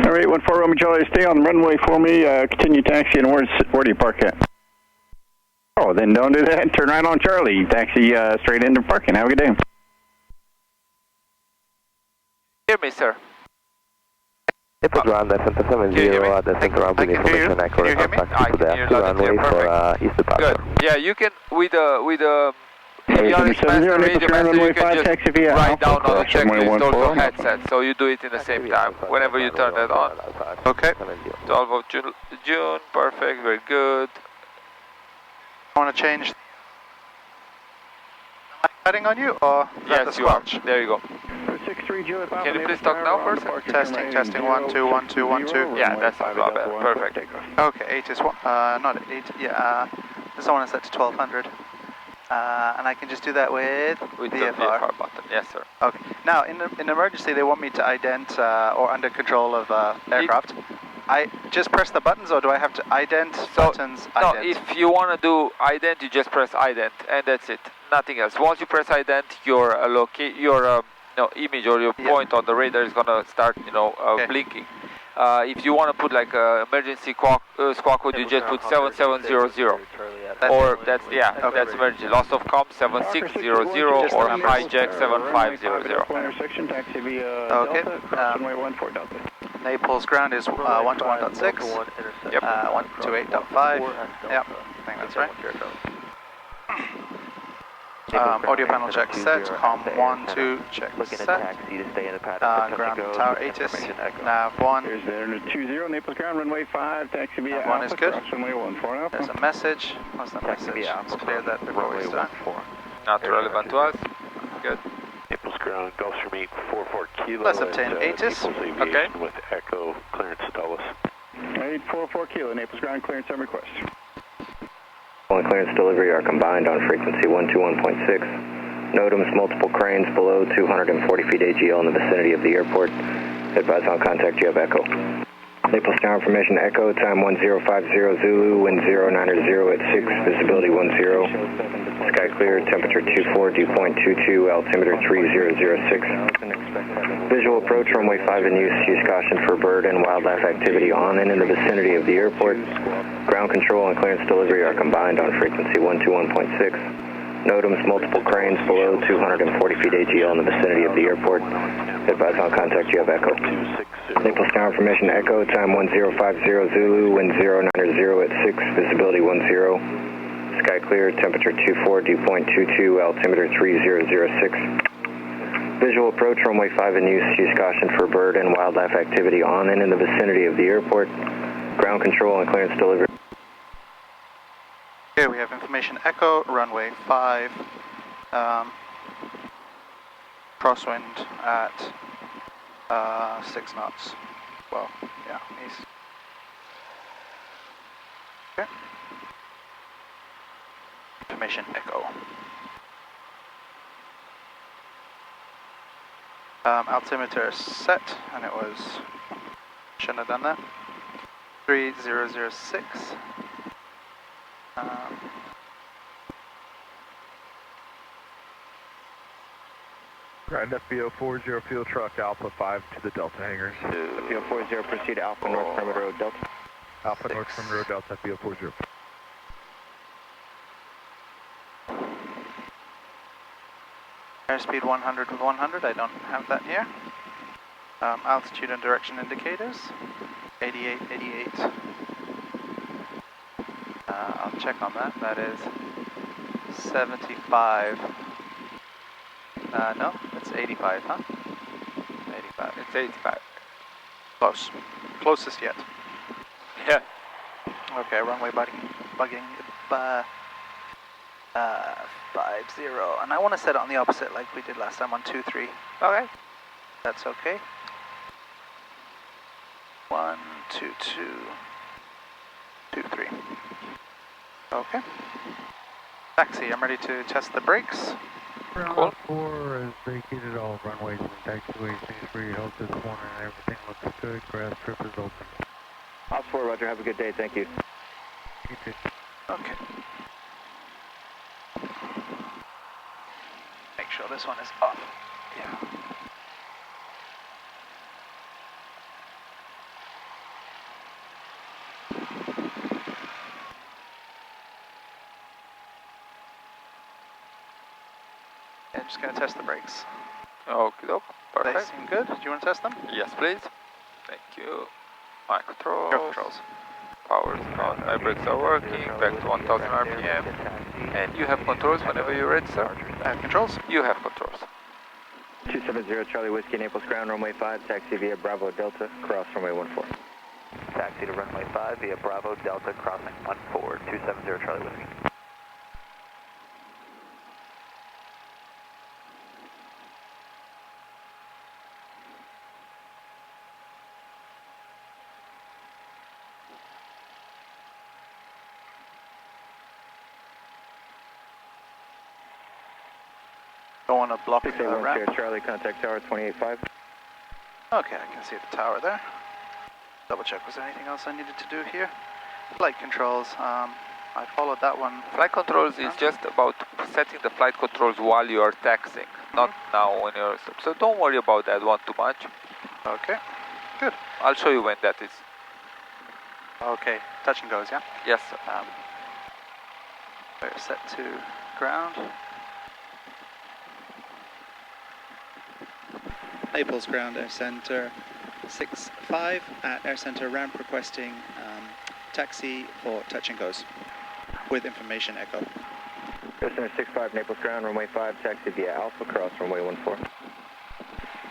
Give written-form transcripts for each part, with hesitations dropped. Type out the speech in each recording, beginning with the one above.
All right, 14 Roman Charlie, stay on the runway for me. Continue taxi, and where do you park at? Oh, then don't do that. Turn right on Charlie. Taxi straight into parking. Have a good day. Hear me, sir? Naples ground, descent 70, descent around beneath information, accurate contact to the active runway for east departure. Good. Yeah, you can, with avionics master radio master, you can just write down on the checklist also headset, so you do it in the same time, whenever you turn that on. Okay, 12 of June, perfect, very good. I want to change. Am I cutting on you, or is that the squelch? You are. There you go. Can you please talk now first? Testing, 1, 2, 1, 2, 1, 2. Yeah, that sounds a lot better. Perfect. Okay, 8 is one, not 8, yeah, this one is set to 1200. And I can just do that with the VFR button, yes sir. Okay, now in emergency they want me to ident or under control of aircraft. I just press the buttons, or do I have to ident buttons? No, ident? if you want to do ident, you just press ident, and that's it. Nothing else. Once you press ident, your image or your point on the radar is gonna start, blinking. If you want to put like emergency squawk code, you just put 7700. Or that's that's emergency. Loss of comm 7600 or hijack 7500. Okay. Naples ground is 121.6. Yep. 128.5. Yep. I think that's right. Audio panel check set. Comm 1, 2 check set. Ground tower 8 is nav 1. There's 20 Naples ground runway 5. Taxi via Nav 1 is good. Runway 14 There's a message. What's the message? Let's clear that before we start. Not relevant to us. Good. Naples ground, Gulf Stream 844 Kilo. Let's obtain ATIS. Okay. With Echo clearance to Dulles. 844 Kilo, Naples ground clearance and request. All clearance delivery are combined on frequency 121.6. NOTAMs, multiple cranes below 240 feet AGL in the vicinity of the airport. Advise on contact, you have Echo. Naples Tower information, Echo, time 1050 Zulu, wind 090 at 6, visibility 10. Sky clear, temperature 24, dew point 22, altimeter 3006. Visual approach, runway 5 in use caution for bird and wildlife activity on and in the vicinity of the airport. Ground control and clearance delivery are combined on frequency 121.6. NOTAMs, multiple cranes below 240 feet AGL in the vicinity of the airport. Advise on contact, you have Echo. Naples Tower information, Echo, time 1050 Zulu, wind 090 at 6, visibility 10. Sky clear, temperature 24, dew point 22, altimeter 3006. Visual approach, runway 5 in use caution for bird and wildlife activity on and in the vicinity of the airport. Ground control and clearance delivery. Here we have information Echo, runway 5, crosswind at 6 knots. Well, yeah, east. Okay. Information Echo. Altimeter set, and it was, shouldn't have done that, 3006. Ground FBO 40 fuel truck Alpha 5 to the Delta hangars. FBO 40, proceed to Alpha North Perimeter Road Delta. Alpha North Perimeter Road Delta FBO 40. Airspeed 100 with 100, I don't have that here. Altitude and direction indicators, 88, 88. I'll check on that, that is 75. No, it's 85, huh? 85. It's 85. Close. Closest yet. Yeah. Okay, runway bugging 50. And I want to set it on the opposite like we did last time on 23. Okay. That's okay. 1, 2, 2, 2, 3. Okay. Taxi, I'm ready to test the brakes. Ground 4 has vacated all runways and taxiways. Things for your help this morning and everything looks good. Grass strip is open. Ops 4, roger. Have a good day. Thank you. You too. Okay. Make sure this one is off. Yeah. And just going to test the brakes. Okay, They perfect. seem good. Do you want to test them? Yes, please. Thank you. My controls. Your controls. Power is on. My brakes are working. Back to 1000 RPM. And you have controls whenever you're ready, sir. I have controls. You have controls. 270 Charlie Whiskey, Naples ground, runway 5, taxi via Bravo Delta, cross runway 14. Taxi to runway 5 via Bravo Delta, crossing 14, 270 Charlie Whiskey. Don't want to block the 681 ramp. Sierra Charlie, contact tower 285. Okay, I can see the tower there. Double check, was there anything else I needed to do here? Flight controls, I followed that one. Flight controls is just about setting the flight controls while you are taxiing, not now when you're... So don't worry about that one too much. Okay, good. I'll show you when that is. Okay, touch and goes, yeah? Yes, sir. We're set to ground. Naples ground, air center 65 at air center ramp, requesting taxi for touch and goes with information echo. Air Center 65 Naples ground, runway 5, taxi via Alpha, cross runway 14.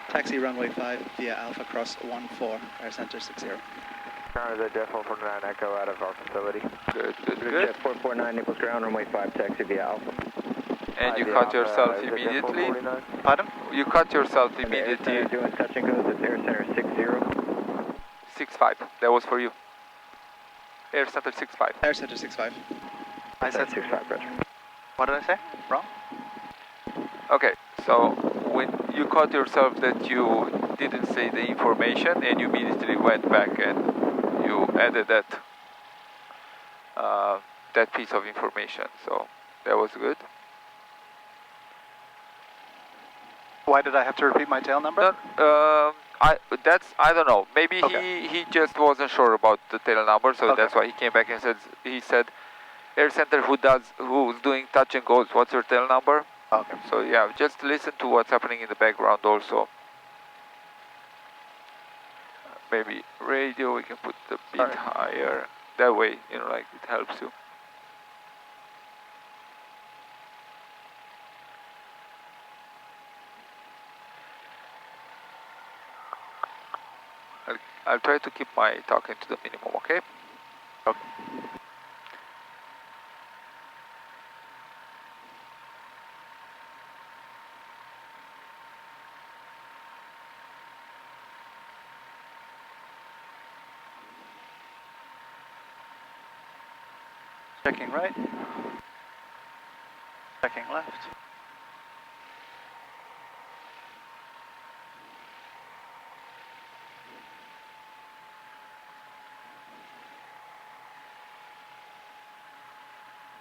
Taxi runway 5 via Alpha cross 14, air center 60. Counter the Jet 449 Echo out of our facility. Good, good, Jet good. 449 Naples ground, runway 5, taxi via Alpha. And you cut yourself immediately. Pardon? You cut yourself And the Air immediately. Center doing touch and goes, it's Air Center 60. 6-5. That was for you. Air center 6-5. Air center 65. I said 65, Roger. What did I say? Wrong? Okay, so when you caught yourself that you didn't say the information and you immediately went back and you added that that piece of information, so that was good. Why did I have to repeat my tail number? No, I don't know. Maybe Okay. he just wasn't sure about the tail number, so Okay. that's why he came back and said Air Center who's doing touch and goes, what's your tail number? Okay. So yeah, just listen to what's happening in the background also. Maybe radio, we can put the beat Alright. higher. That way, you know, like it helps you. I'll try to keep my talking to the minimum, okay? Okay. Checking right. Checking left.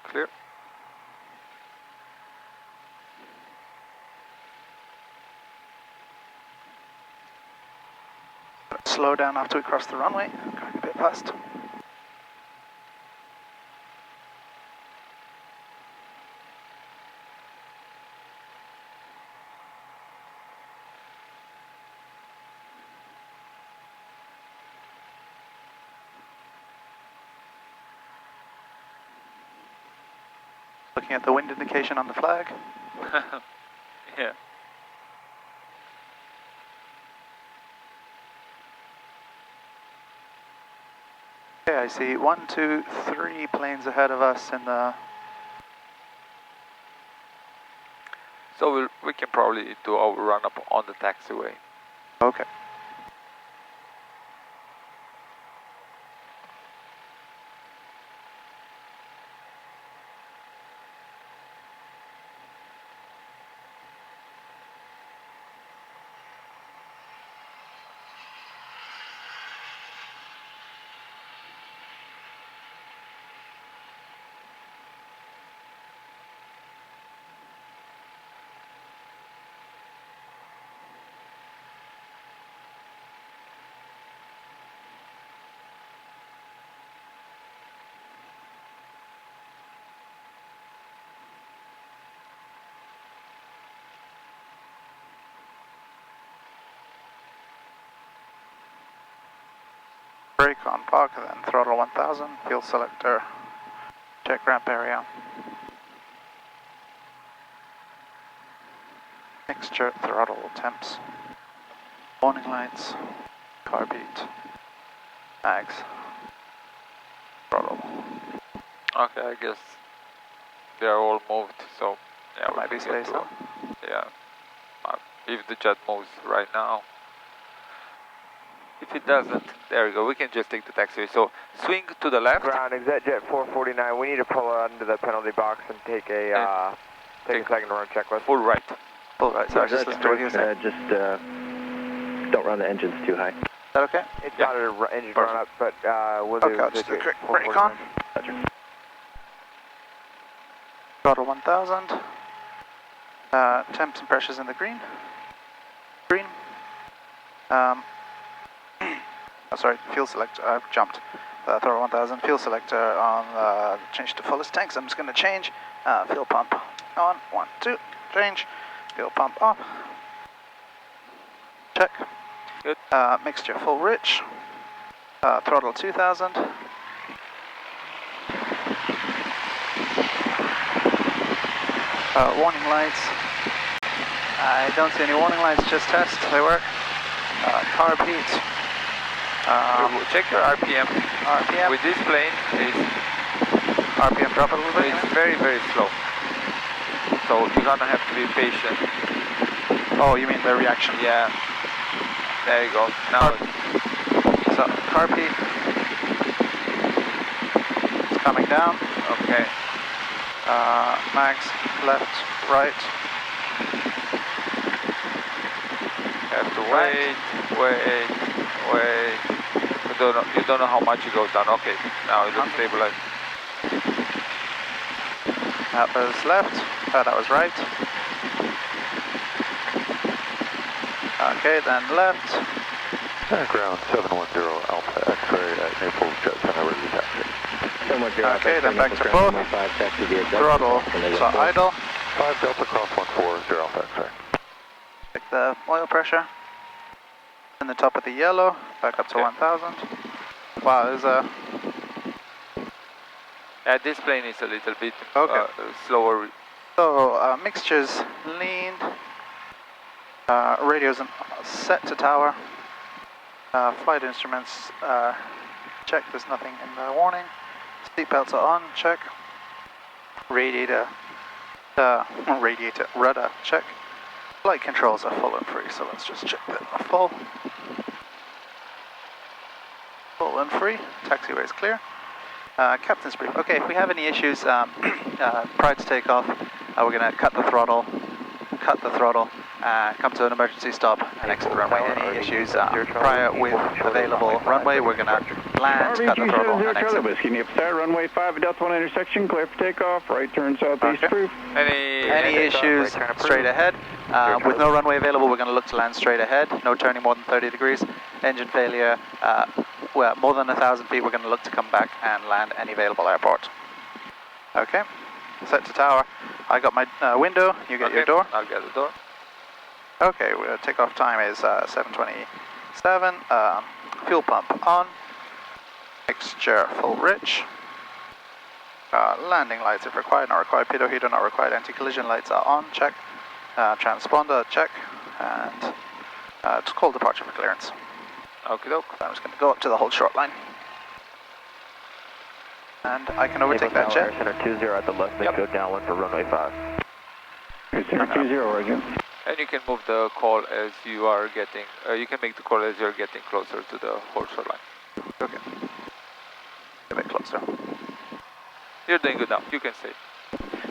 Clear. Slow down after we cross the runway. Going a bit fast. Looking at the wind indication on the flag. Yeah. Okay, I see 1, 2, 3 planes ahead of us in the... So we can probably do our run up on the taxiway. Okay. Brake on park, and then throttle 1000, fuel selector, check ramp area. Mixture, throttle, temps, warning lights, car beat, mags, throttle. Okay, I guess they are all moved, so yeah, we Might be can get stay to so. yeah. If the jet moves right now. If it doesn't, there we go, we can just take the taxiway. So swing to the left. Ground, ExitJet 449, we need to pull out into the penalty box and take a take a second run checklist. Full right. Full right, sorry, just listen to what he was saying. Don't run the engines too high. Is that okay? It's not an engine run up, but we'll do Okay, I'll just do a quick ExitJet brake on. 449. Throttle 1000. Temps and pressures in the green. Green. Oh, sorry, fuel selector, I've jumped. Throttle 1000, fuel selector on, change to fullest tanks. I'm just going to change. Fuel pump on, 1, 2, change. Fuel pump off. Check. Good. Mixture full rich. Throttle 2000. Warning lights. I don't see any warning lights, just test, they work. Car beat. Check your RPM. RPM. With this plane, RPM drop a little bit. it's very, very slow. So you're gonna have to be patient. Oh, you mean the reaction? Yeah. There you go. Now So, car beat. It's coming down. okay. Mags, left, right. You have to wait. You don't know how much it goes down. Okay, now it looks stabilized. That was left. That was right. Okay, then left. Ground 710 Alpha X-ray at Naples Jet Center, ready to taxi. Okay, then back to both. Throttle, so idle. 5 Delta Cross 140 Alpha X-ray. Check the oil pressure. In the top of the yellow, back up to 1000. Wow, there's a... Yeah, this plane is a little bit slower. So, mixtures leaned. Radios set to tower. Flight instruments, check, there's nothing in the warning. Seatbelts are on, check. Radiator, rudder, check. Flight controls are full and free, so let's just check that are full. Full and free, taxiway is clear. Captain's brief. Okay, if we have any issues prior to takeoff, we're going to cut the throttle, come to an emergency stop and exit the runway. Any issues prior with available runway, we're going to land, cut the throttle, and exit. Whiskey, Naples Tower, runway 5 at Delta 1 intersection, clear for takeoff, right turn southeast approved. Any Issues straight ahead. With no runway available, we're going to look to land straight ahead, no turning more than 30 degrees. Engine failure, well, more than 1,000 feet, we're going to look to come back and land any available airport. Okay, set to tower. I got my window, you get your door. I'll get the door. Okay, takeoff time is 7:27. Fuel pump on. Mixture full rich. Landing lights if required, not required. Pitot heater not required. Anti-collision lights are on, check. Transponder, check. And just call departure for clearance. Okie doke. I'm just going to go up to the hold short line. And I can overtake that jet. Center 20 at the left, then go downwind for runway 5. Center 20, Roger. And you can move the call as you are getting, you can make the call as you're getting closer to the hold short line. Okay. A bit closer. You're doing good now, you can stay.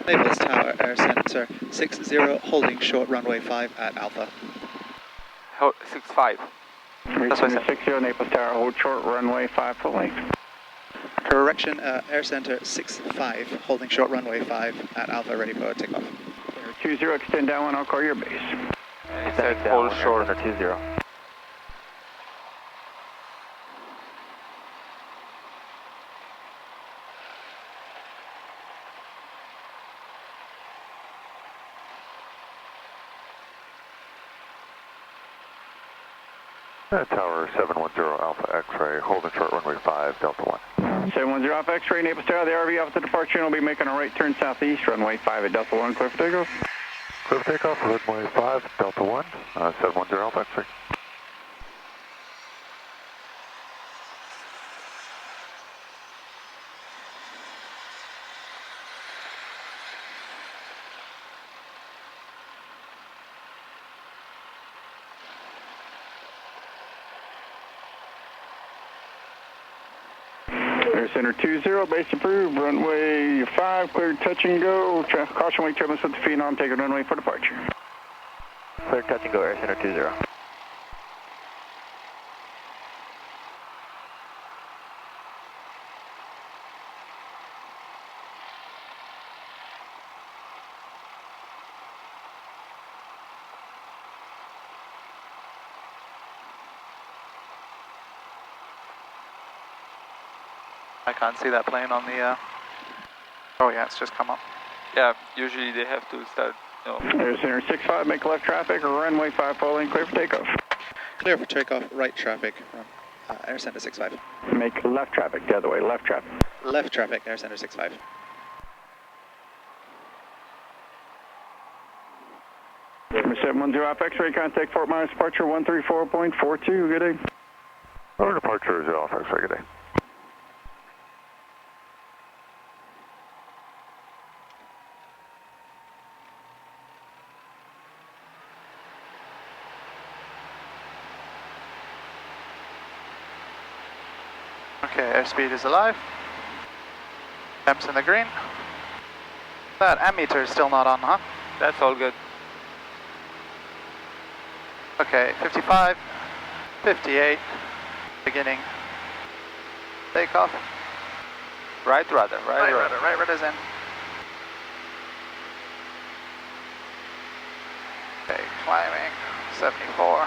Naples Tower, Air Center 60, holding short runway 5 at Alpha. 65. That's what I said. 60, Naples Tower, hold short, runway 5 full length. Correction, Air Center 65, holding short runway 5 at Alpha, ready for takeoff. 20, extend down 1, I'll call your base. And it says hold short. Center 20. Tower 710 Alpha X-ray, holding short runway 5, Delta 1. 710 Alpha X-ray, Naples Tower, the RV off the departure, and will be making a right turn southeast, runway 5 at Delta 1, clear for takeoff. Clear for takeoff, runway 5, Delta 1, 710 Alpha X-ray. Air Center 20, base approved, runway 5, cleared touch and go. Caution wake turbulence with the phenom, taking runway for departure. Clear touch and go, Air Center 20. I can't see that plane on the, oh yeah, it's just come up. Yeah, usually they have to start, you know. Air Center 65, make left traffic, runway 5 following, clear for takeoff. Clear for takeoff, right traffic from Air Center 65. Make left traffic, the other way, left traffic. Left traffic, Air Center 65. Number 710 Alpha X-ray, contact Fort Myers, departure 134.42, good day. Our departure is Alpha X-ray, good day. Okay, airspeed is alive. Temps in the green. That ammeter is still not on, huh? That's all good. Okay, 55, 58, beginning. Takeoff. Right rudder, right rudder. Right rudder's in. Okay, climbing, 74.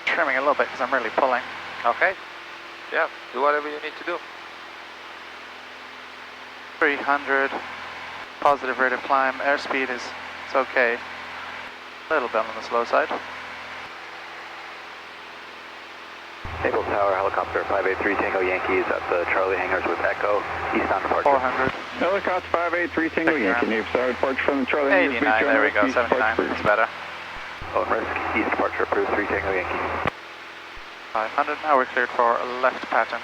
Trimming a little bit because I'm really pulling. Okay. Yeah, do whatever you need to do. 300, positive rate of climb. Airspeed is, it's okay. A little bit on the slow side. Naples Tower, helicopter 583 Tango Yankees at the Charlie hangars with Echo, eastbound departure. 400. Helicopter 583 Tango Yankee, Naples Tower, departure from the Charlie. 89, there we go, 79, that's better. Own risk, east departure approved 3 Tango Yankee. 500, now we're cleared for a left pattern.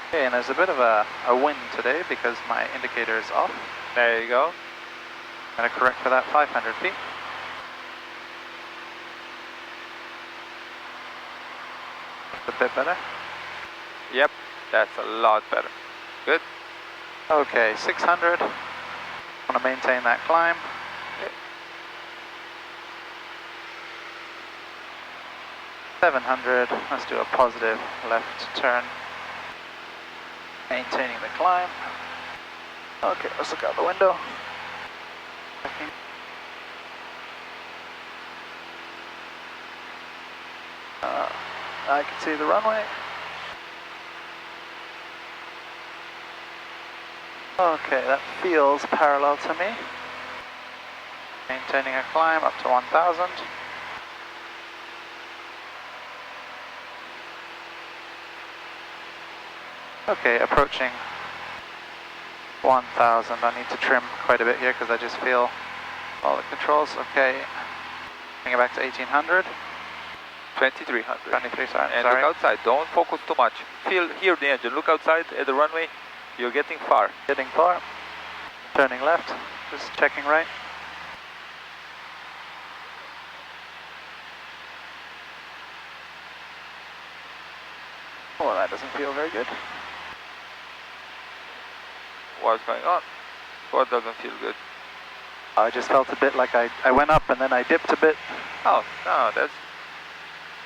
Okay, and there's a bit of a wind today because my indicator is off. There you go. I'm going to correct for that 500 feet. A bit better. Yep, that's a lot better. Good. Okay, 600. Want to maintain that climb. 700, let's do a positive left turn. Maintaining the climb. Okay, let's look out the window. Checking. I can see the runway. Okay, that feels parallel to me. Maintaining a climb up to 1000. Okay, approaching 1000. I need to trim quite a bit here because I just feel all the controls. Okay, bring it back to 1800. 2300. 23, sorry. And look outside, don't focus too much. Hear the engine, look outside at the runway. You're getting far. Getting far. Turning left, just checking right. Oh, that doesn't feel very good. What's going on? What doesn't feel good? I just felt a bit like I went up and then I dipped a bit. Oh, no, that's...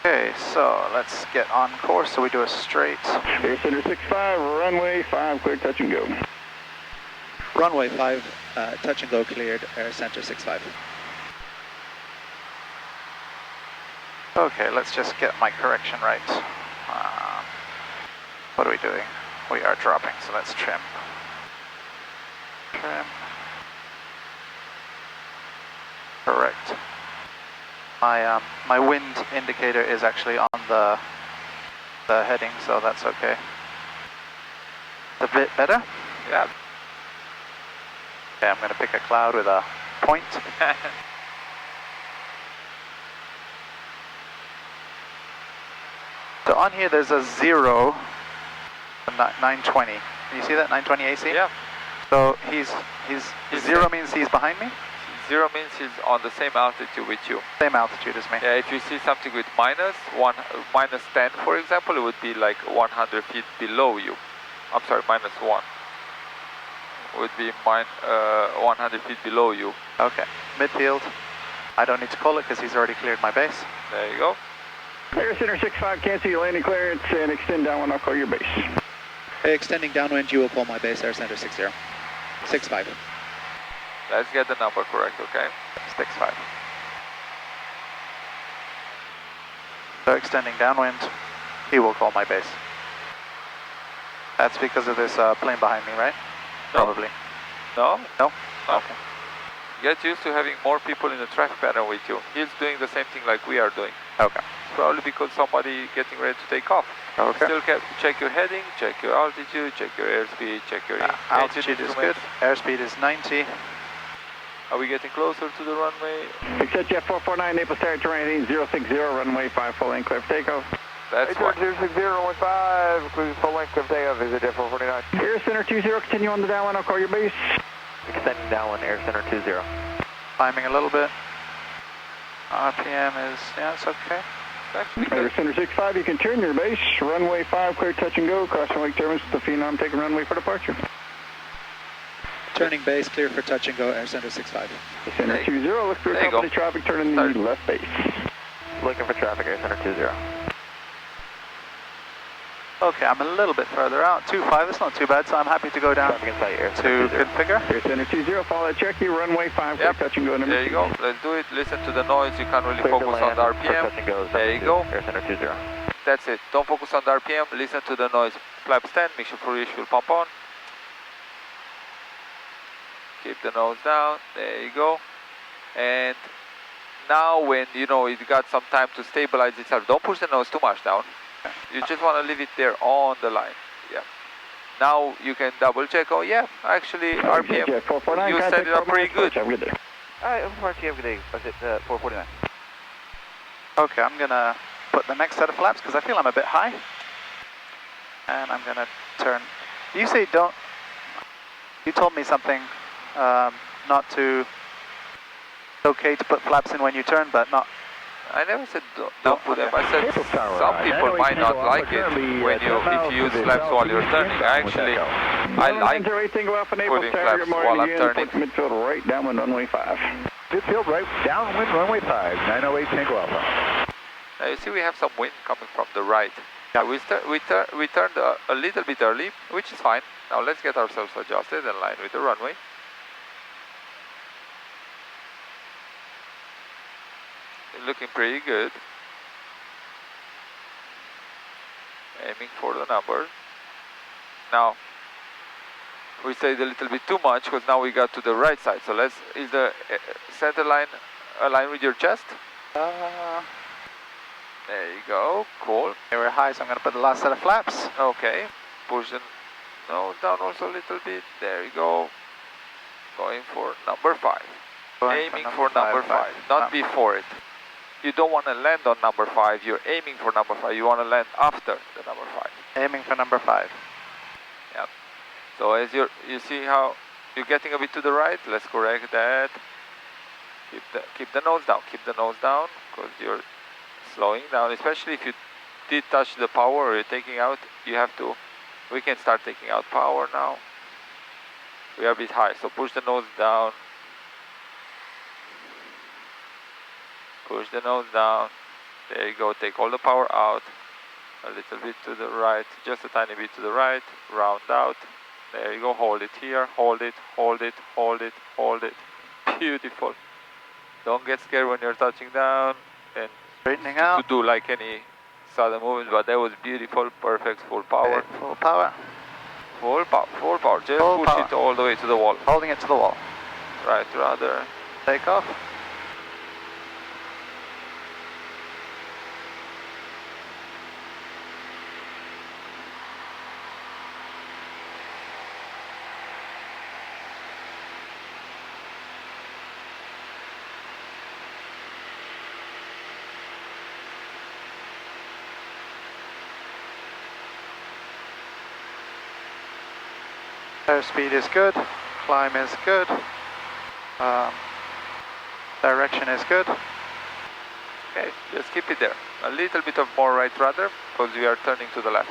Okay, so let's get on course. So we do a straight. Air Center 65, runway 5, clear touch and go. Runway 5, touch and go cleared, Air Center 65. Okay, let's just get my correction right. What are we doing? We are dropping, so let's trim. Trim. Correct. My wind indicator is actually on the heading, so that's okay. It's a bit better? Yeah. Okay, I'm going to pick a cloud with a point. So on here there's a 0, 920. Can you see that, 920 AC? Yeah. So he's 0 means he's behind me? 0 means he's on the same altitude with you. Same altitude as me. Yeah, if you see something with minus 10, for example, it would be like 100 feet below you. I'm sorry, minus 1. Would be 100 feet below you. Okay, midfield. I don't need to call it because he's already cleared my base. There you go. Air Center 65, cancel your landing clearance and extend downwind, I'll call your base. Extending downwind, you will call my base, Air Center 60. 65. Let's get the number correct, okay? 65. So extending downwind, he will call my base. That's because of this plane behind me, right? No. Probably. No? No? No. Okay. Get used to having more people in the traffic pattern with you. He's doing the same thing like we are doing. Okay. It's probably because somebody getting ready to take off. Okay. Still check your heading, check your altitude, check your airspeed, check your altitude is good. Airspeed is 90. Are we getting closer to the runway? Accept Jet 449, Naples territory, heading 060, runway 5, full lane clear for takeoff. That's what. 060, runway 5, cruise full length clear for takeoff, visit Jet 449. Air Center 20, continue on the downwind, I'll call your base. Extending downwind, Air Center 20. Climbing a little bit. RPM is, yeah, it's okay. Actually Air good. Center 65, you can turn your base, runway 5, clear touch and go, crossing Lake Terminus, the Phenom taking runway for departure. Turning base, clear for touch and go, Air Center 65. Center 20, look through company traffic, turning the left base. Looking for traffic, Air Center 20. Okay, I'm a little bit further out. 25, it's not too bad, so I'm happy to go down Traffic in sight, Air to Center 20. configure. Air Center 20, follow that check, you runway 5, clear touch and go. There you go. Let's do it. Listen to the noise. You can't really Clear to focus on land the for RPM. touch and goes, There you go. Air Center 20. That's it. Don't focus on the RPM. Listen to the noise. Flaps 10. Make sure fuel will pump on. Keep the nose down. There you go. And now when you know it got some time to stabilize itself, don't push the nose too much down. You just want to leave it there on the line. Yeah. Now you can double check. Oh yeah, actually RPM. You set it up pretty good. Alright, Marty, have a good day. That's it, 449. Okay, I'm gonna put the next set of flaps because I feel I'm a bit high. And I'm gonna turn. You say don't. You told me something. Not to. It's okay to put flaps in when you turn, but not. I never said don't put them. I said some people might not like it when if you use flaps while you're turning. Actually, I like putting flaps while I'm turning. Midfield right downwind runway 5. Midfield right downwind runway 5, 908 Tango Alpha. Now you see we have some wind coming from the right. Yeah, we turned a little bit early, which is fine. Now let's get ourselves adjusted in line with the runway. Looking pretty good. Aiming for the numbers. Now, we stayed a little bit too much because now we got to the right side. So is the center line aligned with your chest? There you go, cool. Okay, we're high, so I'm going to put the last set of flaps. Okay, push the nose down also a little bit. There you go. Going for number 5. Aiming for number 5, not before it. You don't want to land on number 5, you're aiming for number 5, you want to land after the number 5. Aiming for number 5. Yeah. So as you see how you're getting a bit to the right, let's correct that. Keep the nose down, because you're slowing down, especially if you did touch the power or you're taking out, we can start taking out power now. We are a bit high, so push the nose down. Push the nose down. There you go. Take all the power out. A little bit to the right. Just a tiny bit to the right. Round out. There you go. Hold it here. Hold it. Hold it. Hold it. Hold it. Beautiful. Don't get scared when you're touching down. And Straightening out. to do like any sudden movement, but that was beautiful, perfect, full power. Okay, full power. Full power, just Full push power. it all the way to the wall. Holding it to the wall. Right, rudder. Take off. Airspeed is good, climb is good, direction is good. Okay, just keep it there. A little bit of more right rudder, because we are turning to the left.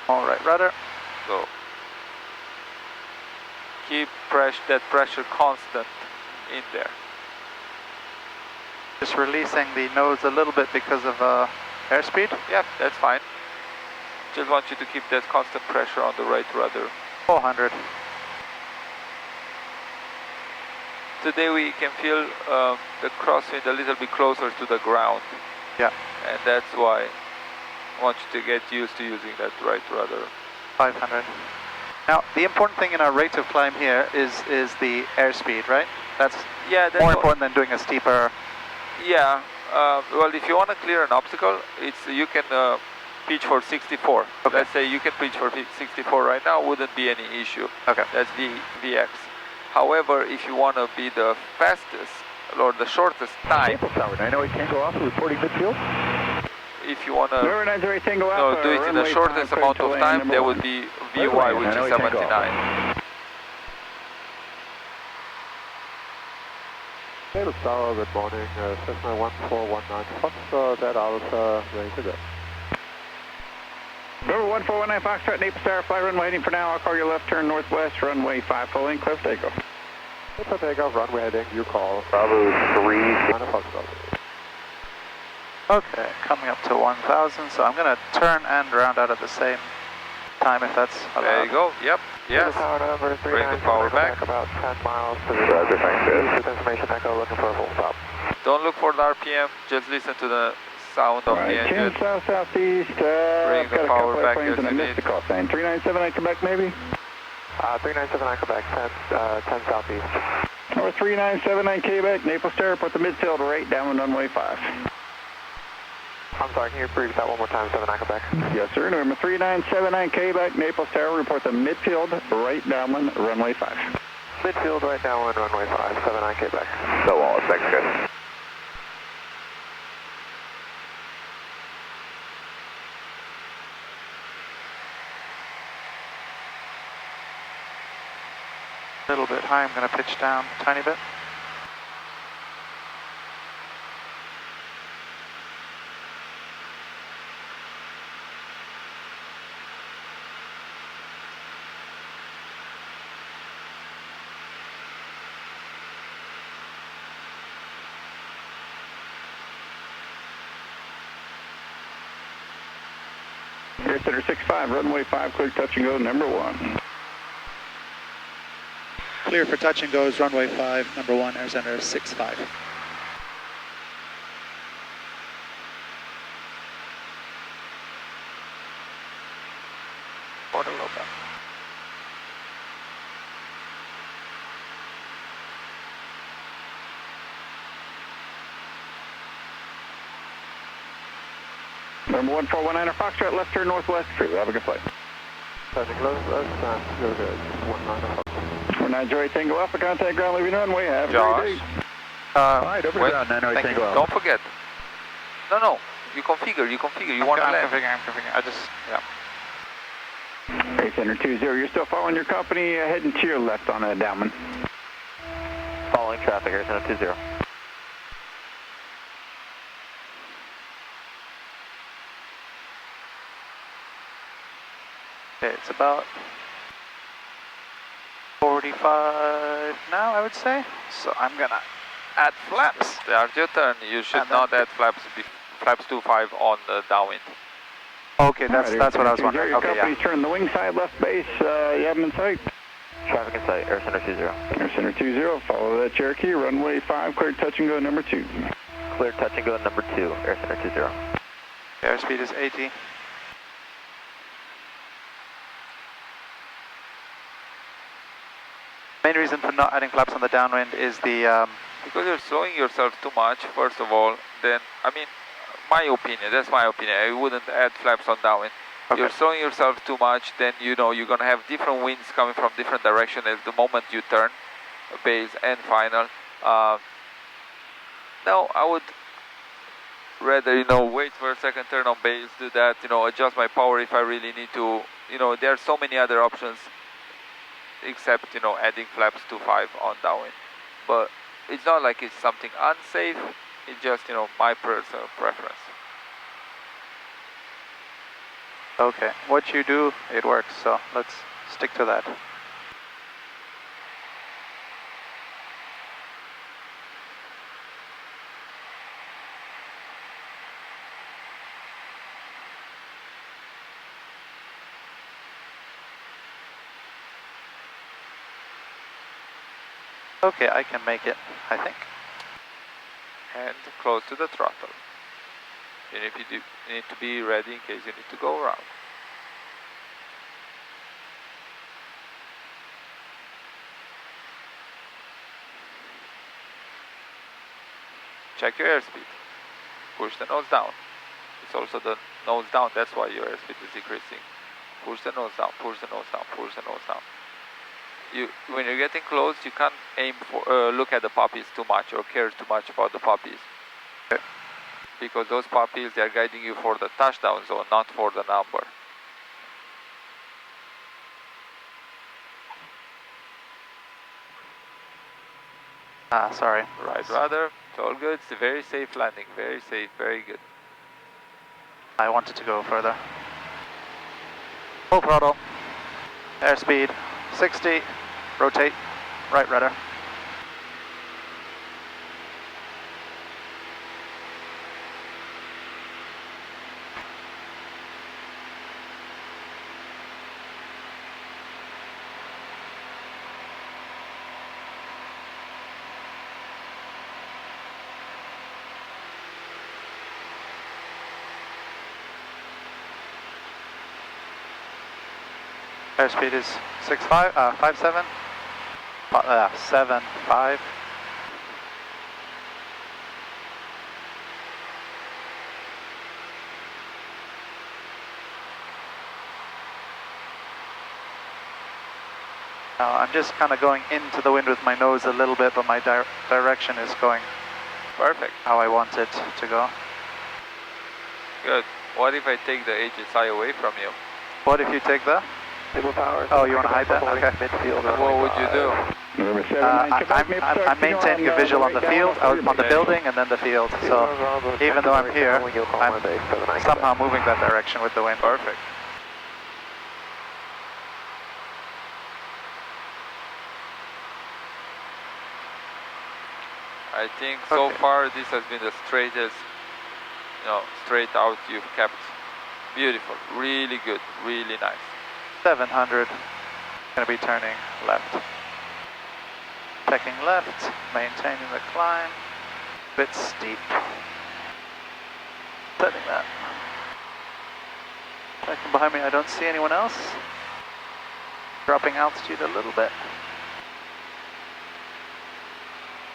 All right, rudder. So keep that pressure constant in there. Just releasing the nose a little bit because of airspeed. Yeah, that's fine. Just want you to keep that constant pressure on the right rudder. 400. Today we can feel the crosswind a little bit closer to the ground. Yeah. And that's why I want you to get used to using that right rudder. 500. Now, the important thing in our rate of climb here is the airspeed, right? That's more important than doing a steeper... Yeah. Well, if you want to clear an obstacle, you can pitch for 64. Okay. Let's say you can pitch for 64 right now, wouldn't be any issue. Okay. That's VX. However, if you want to be the fastest or the shortest time, Tower 908 Tango Alpha reporting midfield. if you want to Tango do Alpha, it in the shortest amount of time, there would be VY, which is 79. Hello Tower, good morning. Cessna 1419 Foxtrot, Alpha, ready to go. Number 1419 Foxtrot, Naples Tower, fly runway heading for now. I'll call you left turn northwest, runway 5, full in, close takeoff. Clear takeoff, runway heading, you call. Bravo 3, Foxtrot. Okay, coming up to 1000, so I'm going to turn and round out at the same time if that's allowed. There you go, yep, yes. Bring the power back. About 10 miles to the Roger, thanks, information echo, looking for a full stop. Don't look for the RPM, just listen to the sound of the engine. south-southeast, Bring the power back as you need. 3979 Quebec maybe? 3979 Quebec, 10 southeast. Or 3979 Quebec, Naples Tower, put the midfield right down runway 5. I'm sorry, can you repeat that one more time, 79 Quebec? Yes sir, number 3979 Quebec, Naples Tower, report the midfield right downwind, runway 5. Midfield right downwind, runway 5, 79 Quebec. So Wallace, thanks, good. A little bit high, I'm going to pitch down a tiny bit. Air Center 65, runway 5, clear touch and go, number 1. Clear for touch and goes, runway 5, number 1, Air Center 65. Order local. Number 1419 Foxtrot, left turn northwest, cruise, have a good flight. Touching close, go good, 1908 Tango Alpha, contact ground, leaving runway, have a Josh. great day. Alright, over Wait, ground, 908 Tango Alpha. don't forget. No, you configure, you want to I'm land. configuring, I just, yeah. Air Center 20, you're still following your company, heading to your left on downwind. Following traffic, Air Center 20. Okay, it's about 45 now, I would say. So I'm going to add flaps. Start your turn. You should And not then- add flaps 25 on the downwind. Okay, that's what I was wondering. Your Okay, company's yeah. turn the wing side, left base, you have them in sight. Traffic in sight, Air Center 20. Air Center 20, follow that Cherokee, runway 5, clear touch and go, number 2. clear touch and go number 2, air center 20. Airspeed is 80. Main reason for not adding flaps on the downwind is the because you're slowing yourself too much, first of all. Then, I mean, my opinion, that's my opinion, I wouldn't add flaps on downwind. Okay. You're slowing yourself too much, then you know you're gonna have different winds coming from different directions at the moment you turn, base and final. No, I would rather, you know, wait for a second turn on base, do that, you know, adjust my power if I really need to. You know, there are so many other options except, you know, adding flaps to 5 on downwind. But it's not like it's something unsafe, it's just, you know, my personal preference. Okay, what you do, it works, so let's stick to that. Okay, I can make it, I think. And close to the throttle. And if you need to be ready in case you need to go around. Check your airspeed. Push the nose down. It's also the nose down, that's why your airspeed is decreasing. Push the nose down, push the nose down, push the nose down. When you're getting close, you can't aim for look at the poppies too much or care too much about the poppies. Okay. Because those poppies, they are guiding you for the touchdown zone, not for the number. Sorry. Right, rudder, it's all good. It's a very safe landing, very safe, very good. I wanted to go further. Full throttle. Airspeed 60. Rotate. Right rudder. Airspeed is 57, 75. Now I'm just kind of going into the wind with my nose a little bit, but my direction is going perfect. How I want it to go. Good. What if I take the HSI away from you? What if you take the? Oh, you want to hide that? Okay. What would you do? I'm maintaining a visual on the field, on the building, and then the field. So even though I'm here, I'm somehow moving that direction with the wind. Perfect. I think so far this has been the straightest, straight out you've kept. Beautiful, really good, really nice. 700, going to be turning left. Checking left, maintaining the climb, bit steep. Setting that. Checking behind me, I don't see anyone else. Dropping altitude a little bit.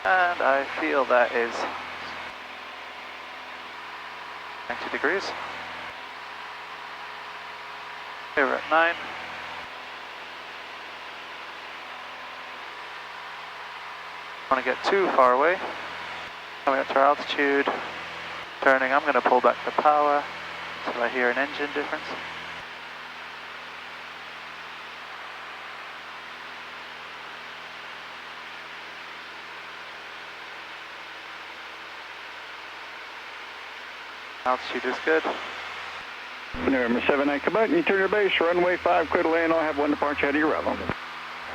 And I feel that is 90 degrees. Okay, we're at 9. Don't want to get too far away. Coming up to our altitude. Turning, I'm going to pull back the power until I hear an engine difference. Altitude is good. Number 79, come out and you turn your base, runway 5, clear to land. I'll have one departure ahead of your level.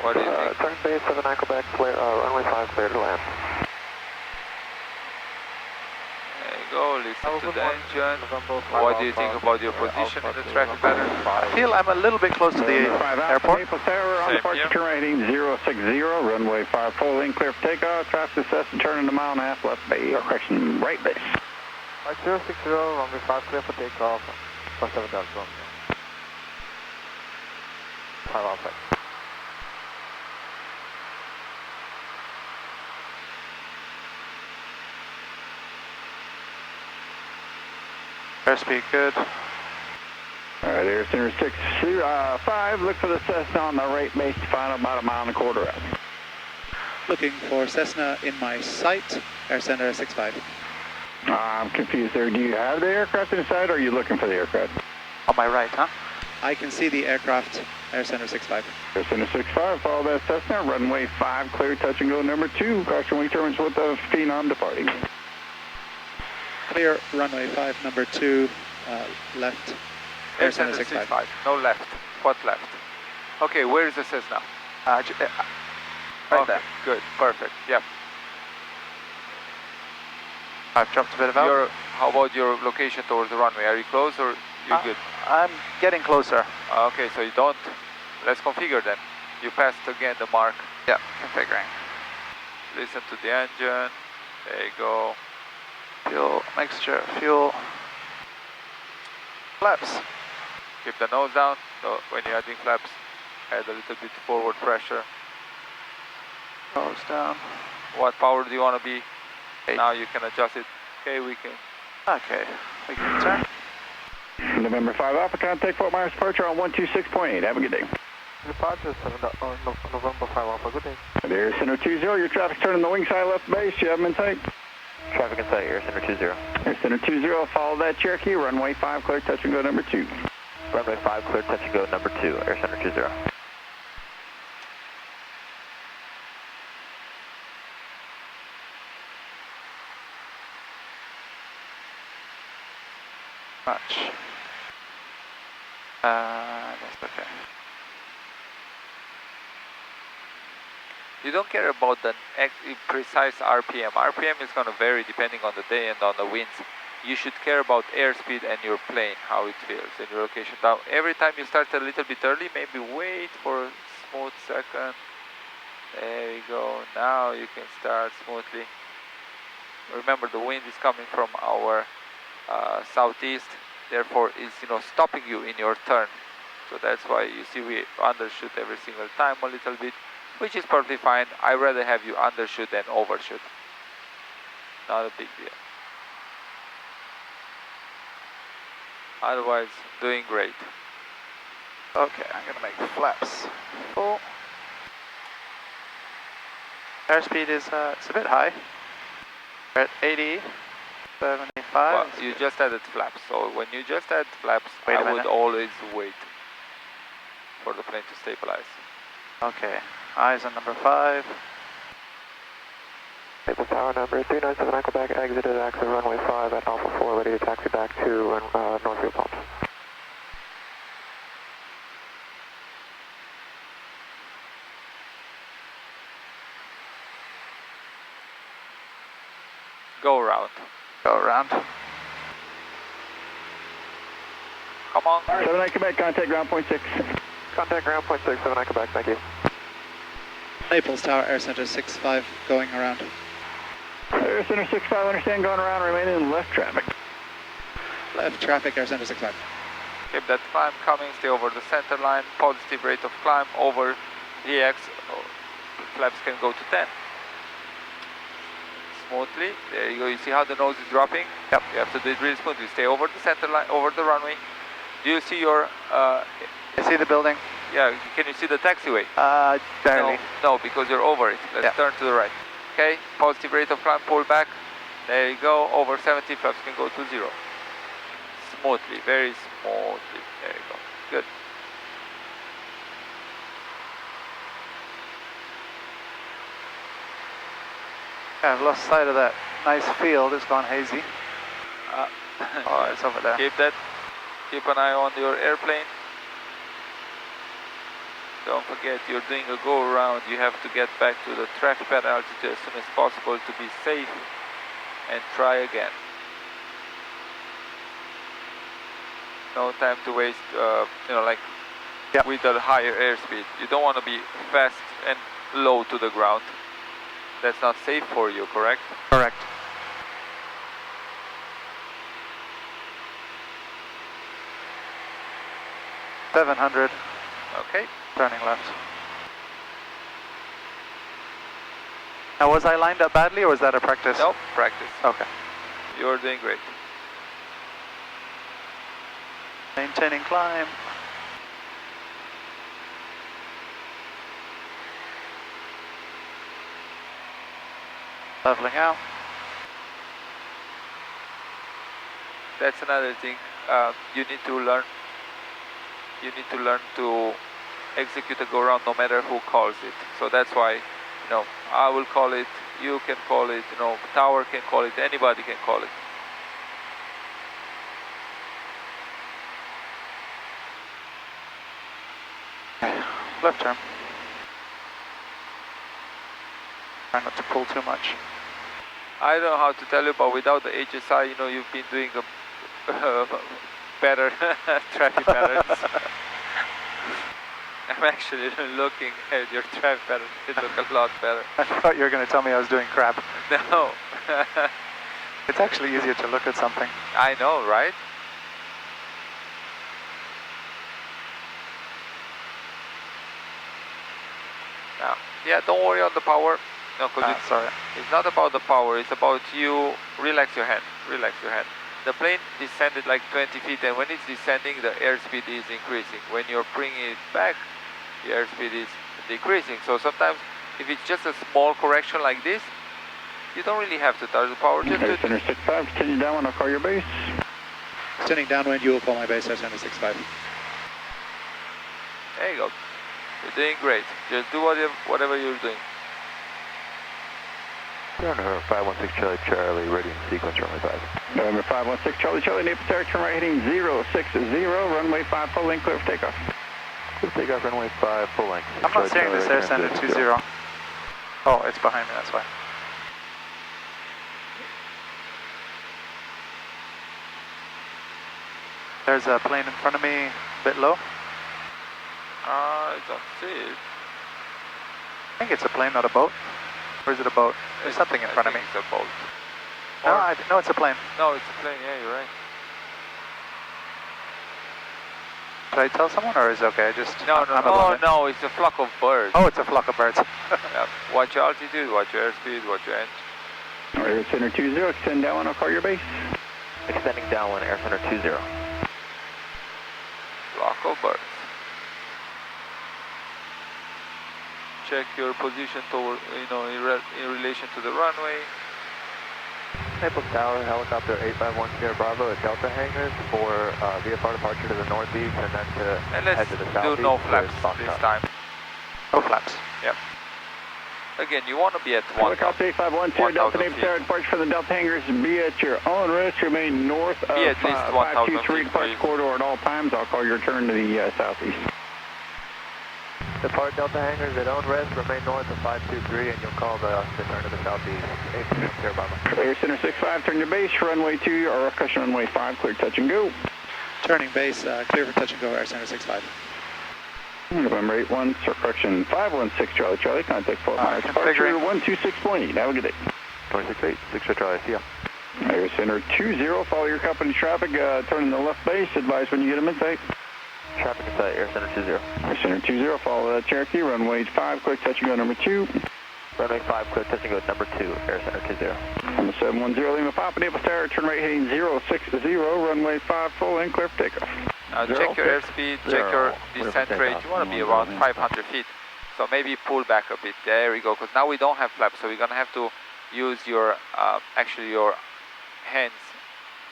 What do you think? Turn base 79, Quebec, clear, runway 5, clear to land. There you go, listen to the engine. What do you think about your position in the traffic pattern? I feel I'm a little bit close to the airport. Naples Tower on departure turn rating 060, runway 5 full in, clear for takeoff, traffic assess and turn in a mile and a half left bay, or correction, right base. 060, runway 5 clear for takeoff, for 7 Delta Romeo. 5 outside. Airspeed good. Alright, Air Center 6-5, look for the Cessna on the right base to find about a mile and a quarter out. Looking for Cessna in my sight, Air Center 65. I'm confused there. Do you have the aircraft inside or are you looking for the aircraft? On my right, huh? I can see the aircraft, Air Center 65. Air Center 65, follow that Cessna, runway 5, clear, touch and go number 2, caution wing turbines with the Phenom departing. Clear, runway 5, number 2, left, Air Center 65. No left, what left? Okay, where is the Cessna? Right okay, there. good, perfect, yep. I've dropped a bit of out. How about your location towards the runway? Are you close or you're good? I'm getting closer. Okay, so you don't. Let's configure then. You passed again the mark. Yeah, configuring. Listen to the engine. There you go. Fuel mixture, fuel. Flaps. Keep the nose down. So when you're adding flaps, add a little bit forward pressure. Nose down. What power do you want to be? 8. Now you can adjust it. Okay, we can. Okay, we can turn. November 5 Alpha, contact Fort Myers departure on 126.8. Have a good day. Departure 7 November 5 Alpha, good day. Air Center 20, your traffic's turning the wing side left base. You have them in sight? Traffic in sight, Air Center 20. Air Center 20, follow that Cherokee, runway 5, clear, touch and go number 2. Runway 5 clear, touch and go number 2, Air Center 20. Much. That's okay. You don't care about the precise RPM. RPM is going to vary depending on the day and on the winds. You should care about airspeed and your plane, how it feels and your location. Now, every time you start a little bit early, maybe wait for a smooth second. There you go. Now you can start smoothly. Remember, the wind is coming from our southeast, therefore it's stopping you in your turn. So that's why you see we undershoot every single time a little bit, which is perfectly fine. I'd rather have you undershoot than overshoot. Not a big deal. Otherwise, doing great. Okay, I'm gonna make flaps full. Airspeed is it's a bit high. We're at 80, 75. Well, you just added flaps, so when you just add flaps, I would always wait for the plane to stabilize. Okay, eyes on number 5. Maple Tower number 397 Echo back, exited exit runway 5 at Alpha 4, ready to taxi back to Northfield Pumps. Go around. Go around. Come on. 7 Quebec, contact ground point 6. Contact ground point 6, 7 Echo back, thank you. Naples Tower, Air Center 65, going around. Air Center 65, understand, going around, remaining in left traffic. Left traffic, Air Center 65. Keep that climb coming, stay over the center line, positive rate of climb over DX, flaps can go to 10. Smoothly, there you go, you see how the nose is dropping? Yep. You have to do it really smoothly, stay over the center line, over the runway. Do you see your... I see the building. Yeah, can you see the taxiway? Barely. No, because you're over it. Let's turn to the right. Okay, positive rate of climb, pull back. There you go, over 70, flaps can go to 0. Smoothly, very smoothly. There you go, good. Yeah, I've lost sight of that nice field, it's gone hazy. Oh, it's over there. Keep an eye on your airplane. Don't forget, you're doing a go around. You have to get back to the traffic pattern altitude as soon as possible to be safe and try again. no time to waste. Like Yep. with a higher airspeed. You don't want to be fast and low to the ground. That's not safe for you, correct? Correct. $700. Okay. Turning left. Now, was I lined up badly, or was that a practice? Nope, practice. Okay. You're doing great. Maintaining climb. Leveling out. That's another thing. You need to learn. You need to learn to execute a go round no matter who calls it. So that's why, I will call it. You can call it. Tower can call it. Anybody can call it. Left turn. Try not to pull too much. I don't know how to tell you, but without the HSI, you've been doing a better traffic patterns. I'm actually looking at your traffic patterns. It look a lot better. I thought you were going to tell me I was doing crap. No. It's actually easier to look at something. I know, right? Yeah, don't worry on the power. No, because it's not about the power. It's about you. Relax your hand. Relax your hand. The plane descended like 20 feet, and when it's descending, the airspeed is increasing. When you're bringing it back, the airspeed is decreasing. So sometimes, if it's just a small correction like this, you don't really have to touch the power. Just Air Center 65, continue down, I'll call your base. Turning downwind, you will call my base, Air Center 65. There you go. You're doing great. Just do whatever you're doing. November 516 Charlie Charlie, ready in sequence, runway 5. November 516 Charlie Charlie, Naples Tower, turn right heading 060, runway 5, full length, clear for takeoff. Clear for takeoff, runway 5, full length. I'm not seeing this Air Center 20. Oh, it's behind me, that's why. There's a plane in front of me, a bit low. I don't see it. I think it's a plane, not a boat. Or is it a boat? There's something in front of me. It's a boat. No, it's a plane. No, it's a plane, yeah, you're right. Should I tell someone, or is it okay? No, it's a flock of birds. Oh, it's a flock of birds. Yeah. Watch your altitude, watch your airspeed, watch your engine. Air Center 20, extend down, I'll call your base. Extending downwind, Air Center 20. Flock of birds. Check your position toward, in relation to the runway. Naples Tower, helicopter 851 Sierra Bravo at Delta hangars for VFR departure to the northeast and then to head to the southeast. Do no flaps this time. No flaps. Yep. Again, you want to be at 1,000. Helicopter 851 Delta Naples Tower, departure from the Delta hangars, be at your own risk, remain north of at least 523 departure corridor at all times. I'll call your turn to the southeast. Depart Delta hangars at own rest, remain north of 523, and you'll call the turn to the southeast. 851 Sierra Bravo. Air Center 65, turn your base, runway 2, or cushion runway 5, clear touch and go. Turning base, clear for touch and go, Air Center 65. November 81, correction 516 Charlie Charlie, contact 4 miles, departure 126.8, have a good day. 268, 6 Charlie, see ya. Air Center 20, follow your company traffic, turn in the left base, advise when you get them in sight. Traffic in sight, Air Center 20. Air Center 20, follow Cherokee, runway 5, quick touch and go number 2. Runway 5, quick touch and go number 2, Air Center 20. On the 710, Lima Papa, Naples Tower, turn right heading 060, runway 5, full and clear for takeoff. Check your airspeed, check your descent rate. You want to be around 500 feet. So maybe pull back a bit. There we go, because now we don't have flaps, so we're going to have to use your, your hands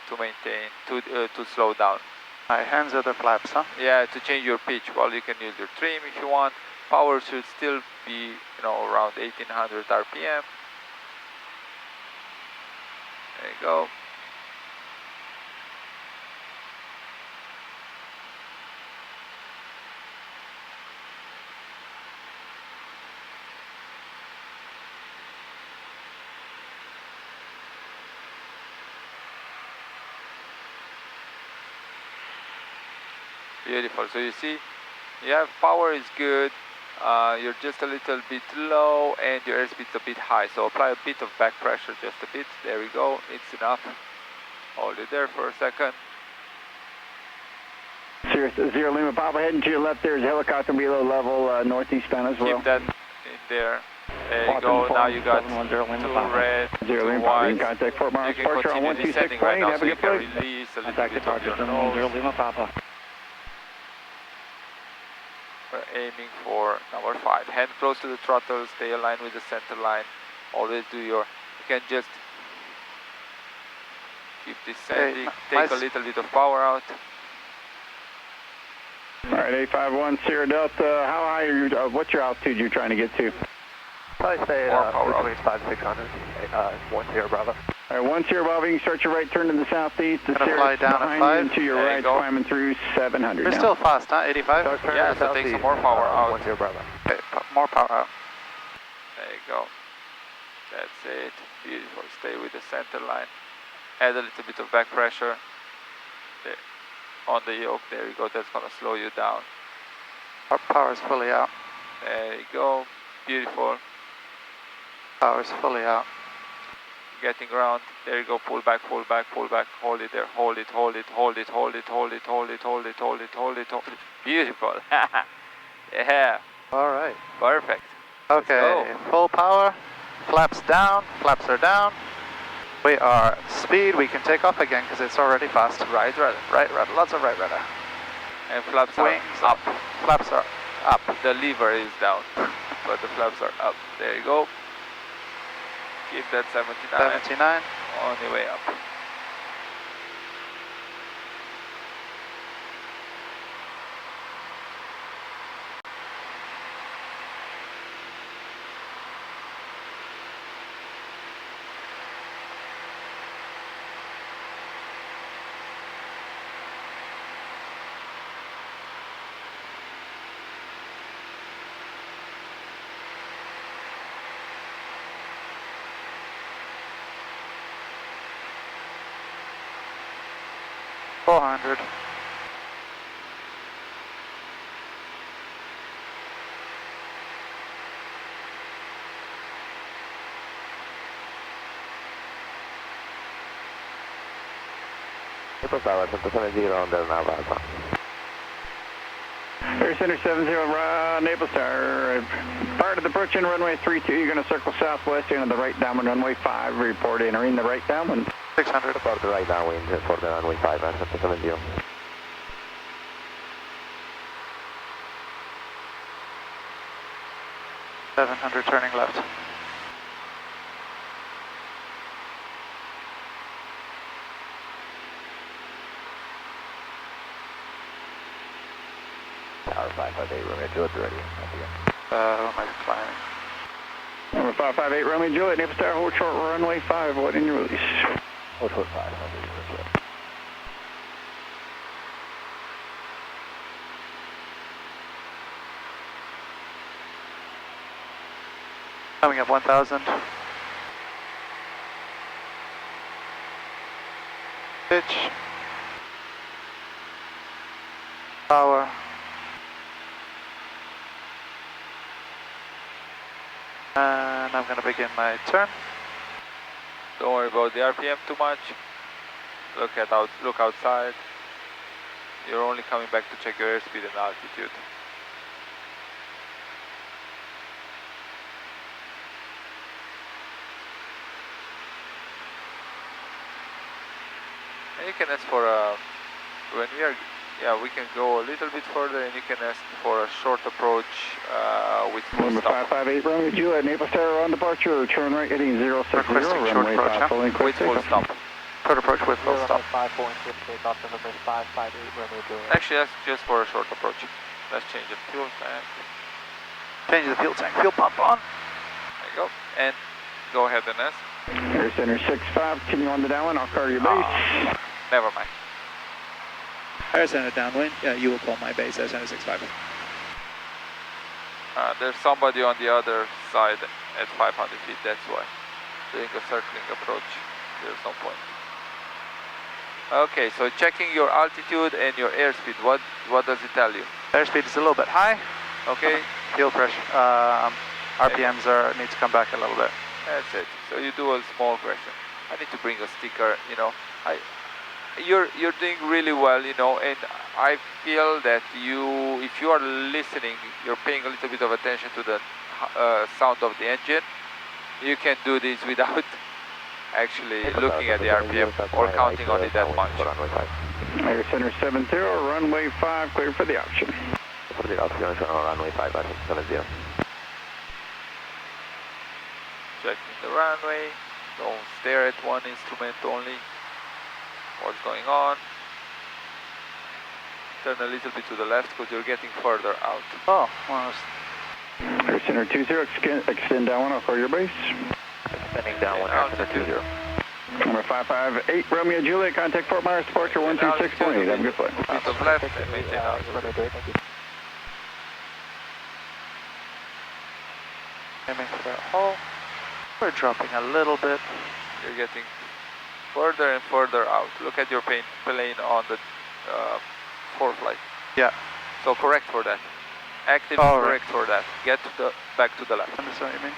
to maintain, to slow down. My hands are the flaps, huh? Yeah, to change your pitch. Well, you can use your trim if you want. Power should still be, around 1800 RPM. There you go. Beautiful. So you see, you have power is good. You're just a little bit low and your airspeed's a bit high. So apply a bit of back pressure, just a bit. There we go. It's enough. Hold it there for a second. Sirius 0 Lima Papa, heading to your left. There's a helicopter below level, northeast bound as well. Keep that in there. There you go. Now you got 2 red, 2 white. Contact Fort Myers. You can continue descending right now, so you can release a little bit of your nose. Lima Papa. We're aiming for number 5. Hand close to the throttle, stay aligned with the center line. Always do your, you can just keep descending, take a little bit of power out. Alright, 851 Sierra Delta, how high are you, what's your altitude you're trying to get to? I say between 5,600, 10 Bravo. Alright, 10 Bravo, you can start your right turn to the southeast. The fly down at 5. You to your right, climbing through 700 We're still fast, huh? 85? Yeah, so take some more power out. 10 Bravo. Okay, more power out. There you go. That's it. Beautiful. Stay with the center line. Add a little bit of back pressure. There. On the yoke, there you go. That's going to slow you down. Our power is fully out. There you go. Beautiful. Power is fully out. Getting ground. There you go. Pull back, pull back, pull back. Hold it there. Hold it, hold it, hold it, hold it, hold it, hold it, hold it, hold it, hold it, hold it. Beautiful. Yeah. All right. Perfect. Okay. Full power. Flaps down. Flaps are down. We are speed. We can take off again because it's already fast. Right rudder. Right rudder. Lots of right rudder. And flaps Wings are up. Flaps are up. The lever is down, but the flaps are up. There you go. Keep that 79. 79. On your way up. $400. April Tower, 170 on the Navajo. Air Center 70, Naples Tower. Part of the approach in runway 32, you're going to circle southwest into the right downwind runway 5. Report entering the right downwind. 600. Report the right downwind for the runway 5 and 170. 700 turning left. Tower 558, Romeo Juliet ready. Runway climbing. Number 558, Romeo Juliet, Naples Tower, hold short runway 5, what in your release? Hold short 5, Juliet. Coming up 1000. Pitch. Power. And I'm going to begin my turn. Don't worry about the RPM too much. Look outside. You're only coming back to check your airspeed and altitude. And you can ask for a, when we are, yeah, we can go a little bit further and you can ask for a short approach with full Number stop. 558, Romeo Juliet, Naples Tower on departure, turn right heading 060, runway 5, following With full stop. Short approach with full stop. 5.6, take off to number 558, Romeo Juliet. Actually, that's just for a short approach. Let's change the fuel tank. Change the fuel tank. Fuel pump on. There you go. And go ahead and ask. Air Center 65, continue on the downwind, I'll call your base. Never mind. Air Center downwind, you will call my base, Air Center 65. There's somebody on the other side at 500 feet, that's why. Doing a circling approach, there's no point. Okay, so checking your altitude and your airspeed, what does it tell you? Airspeed is a little bit high. Okay. Fuel pressure, RPMs need to come back a little bit. That's it. So you do a small correction. I need to bring a sticker, you know. You're doing really well, you know, and I feel that if you are listening, you're paying a little bit of attention to the sound of the engine. You can do this without actually looking at the RPM or counting on it that much. Air Center 70, runway 5, clear for the option. For the option on runway 5, 70. Checking the runway, don't stare at one instrument only. What's going on? Turn a little bit to the left because you're getting further out. Oh, well, Air Center 20, extend down 1 for your base. Extending down 1, Air Center 20. Number 558, Romeo Juliet, contact Fort Myers, departure 126.8. Have a good flight. Bit of left and maintain altitude. aiming for that hole. We're dropping a little bit. You're getting further and further out. Look at your plane on the flight. Yeah. So correct for that. Active correct for that. Get back to the left. Understand what you mean?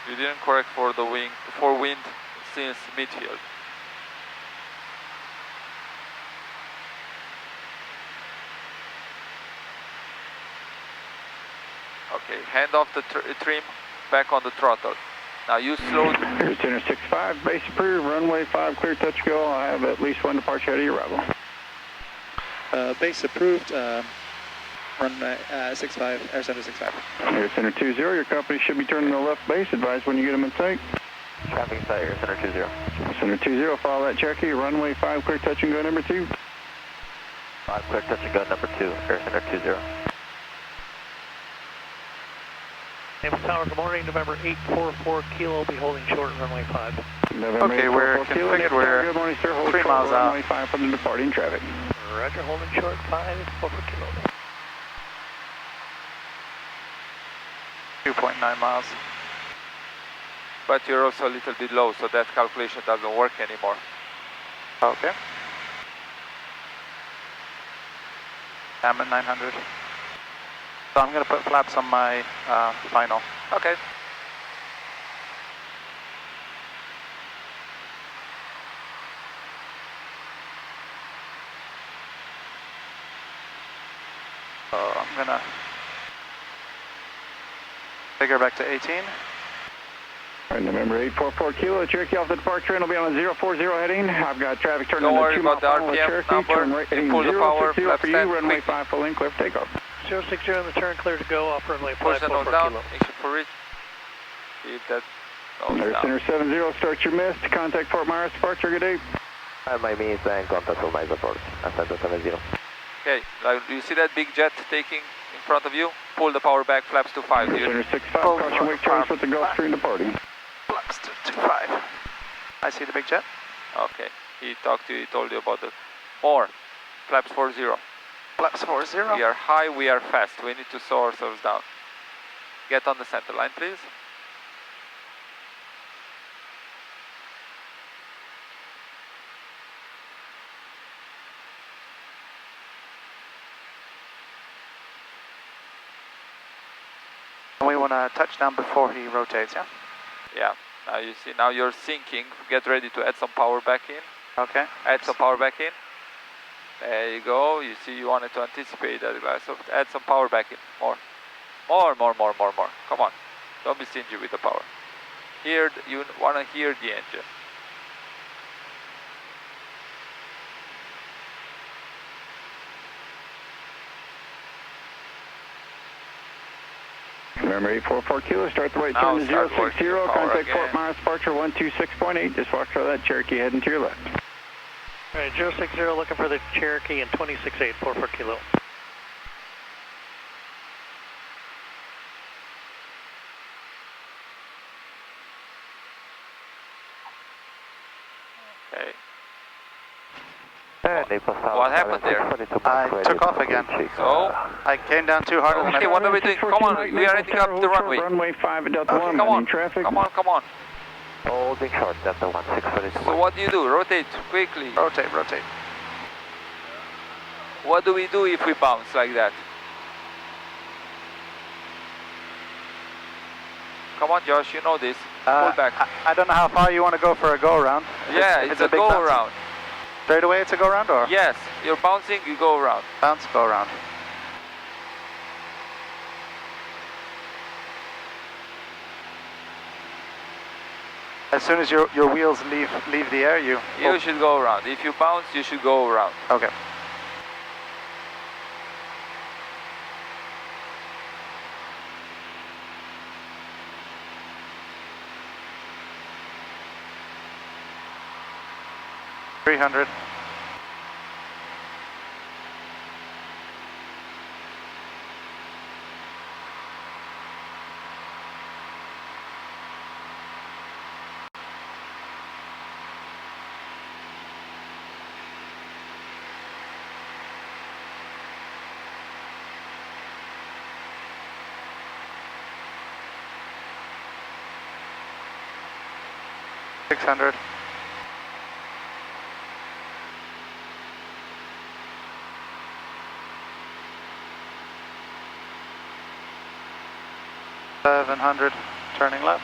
You didn't correct for the wind since midfield. Okay, hand off the trim, back on the throttle. Now you slowed. Air Center 65, base approved, runway 5, clear, touch, go. I'll have at least 1 departure out of your arrival. Base approved, runway 65, Air Center 65. Air Center 20, your company should be turning to the left base. Advise when you get them in sight. Traffic sight, Air Center 20. Air Center 20, follow that Cherokee, runway 5, clear, touch and go number 2. 5, clear, touch and go number 2, Air Center 20. Naval Tower, good morning, November 844 Kilo, be holding short runway 5. November Okay, we're configured, we're good morning, sir. Hold 3 short, miles out. runway 5 for the departing traffic. Roger, holding short 544 Kilo. 2.9 miles. But you're also a little bit low, so that calculation doesn't work anymore. Okay. I'm at 900. So I'm going to put flaps on my final. Okay. So I'm going to figure back to 18. All right, November 844 Kilo, Cherokee off the departure and will be on a 040 heading. I've got traffic turning Don't on worry the 2 mile about the final with RPM Cherokee. number. Turn right heading Pull the power, 060 flaps for you, 10, runway quick. 5 full in, clear for takeoff. 060 on the turn, clear to go, off runway Push the 544 nose down, Kilo. make sure for it. Keep that nose Air down. Center 70, start your mist. Contact Fort Myers, departure, good day. My means and contact all my support, Ascent 70. Okay, you see that big jet taking in front of you? Pull the power back, flaps to 5. Air Center 65, caution wake turns with the Gulfstream departing. Flaps to 25. I see the big jet. Okay, he talked to you, he told you about the more. Flaps 40. Flaps 40. We are high, we are fast. We need to slow ourselves down. Get on the center line, please. We want to touch down before he rotates, yeah? Yeah, now you see, now you're sinking. Get ready to add some power back in. Okay. Add some power back in. There you go. You see, you wanted to anticipate that. So add some power back in. More. Come on. Don't be stingy with the power. Here, you want to hear the engine. Remember 844 Kilo, start the right Now turn to start 060, working the power contact again. Fort Myers, departure 126.8, just watch for that Cherokee heading to your left. All right, 060 looking for the Cherokee and 26.8, 44 Kilo. Okay. What happened there? I took off again. So? I came down too hard on Okay, what are we doing? Come on, we are heading up the runway. Runway 5 at Delta Okay, 1, come on. traffic. Come on. Holding short, Delta 1, 642. So what do? Rotate quickly. Rotate, rotate. What do we do if we bounce like that? Come on, Josh, you know this. Pull back. I don't know how far you want to go for a go around. Yeah, it's a go around. Straight away it's a go around, or? Yes, you're bouncing, you go around. Bounce, go around. As soon as your wheels leave the air, you should go around. If you bounce, you should go around. Okay. $300. $600. $700, turning left.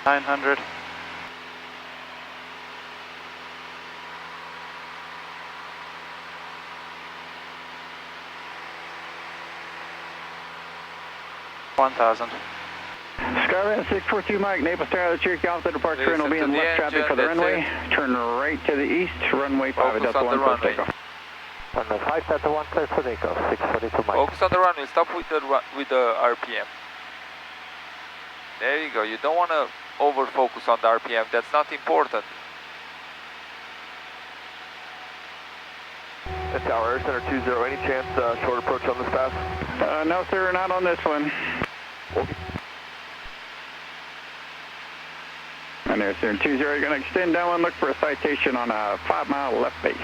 $900. $1,000. Skyline 642 Mike, Naples Tower, Cherokee Alpha departure and will be in left traffic for the runway. Turn right to the east, runway 5 Delta 1 for takeoff. Runway 5 Delta 1 clear for takeoff, 642 Mike. Focus on the runway, stop with the RPM. There you go, you don't want to over focus on the RPM, that's not important. Tower, Air Center 20, any chance short approach on this pass? No sir, not on this one. And Air Center 20, you're going to extend down and look for a citation on a 5-mile left base.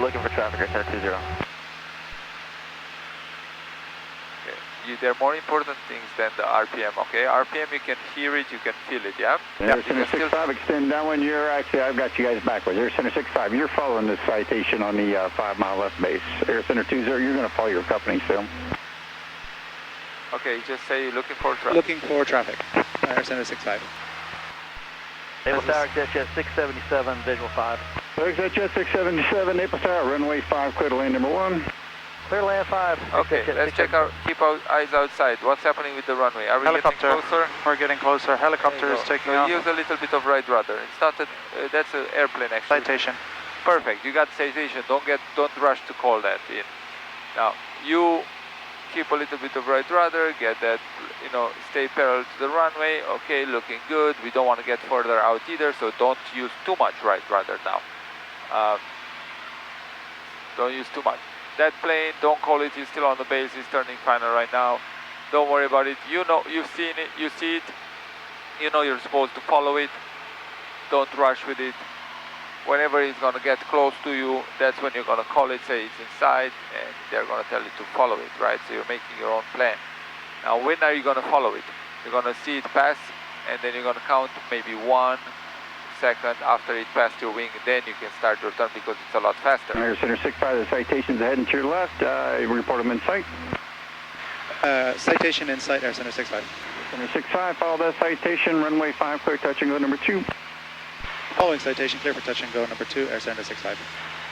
Looking for traffic, Air Center 20. There are more important things than the RPM, okay? RPM, you can hear it, you can feel it, yeah? Air Center 65, extend downwind. You're actually, I've got you guys backwards. Air Center 65, you're following this citation on the 5-mile left base. Air Center 20, you're going to follow your company still. Okay, just say looking for traffic. Looking for traffic. Air Center 65. Naples Tower, JetJet 677, visual 5. JetJet 677, Naples Tower, runway 5, clear to lane number 1. Clear land 5. Okay, let's check our, keep our eyes outside. What's happening with the runway? Are we Helicopter. getting closer? We're getting closer. Helicopter is taking off. Use a little bit of right rudder. It's not a, that's an airplane actually. Citation. Perfect, you got citation. Don't rush to call that in. Now, you keep a little bit of right rudder, get that, stay parallel to the runway. Okay, looking good. We don't want to get further out either, so don't use too much right rudder now. Don't use too much. That plane, don't call it, he's still on the base, he's turning final right now. Don't worry about it. You know, you've seen it, you see it. You know you're supposed to follow it. Don't rush with it. Whenever he's going to get close to you, that's when you're going to call it, say it's inside, and they're going to tell you to follow it, right? So you're making your own plan. Now, when are you going to follow it? You're going to see it pass, and then you're going to count maybe 1 second after it passed your wing, then you can start your turn because it's a lot faster. Air Center 65, the citation's ahead and to your left. Report them in sight. Citation in sight, Air Center 65. Center 65, follow that citation, runway 5, clear touch and go number 2. Following citation, clear for touch and go number 2, Air Center 65.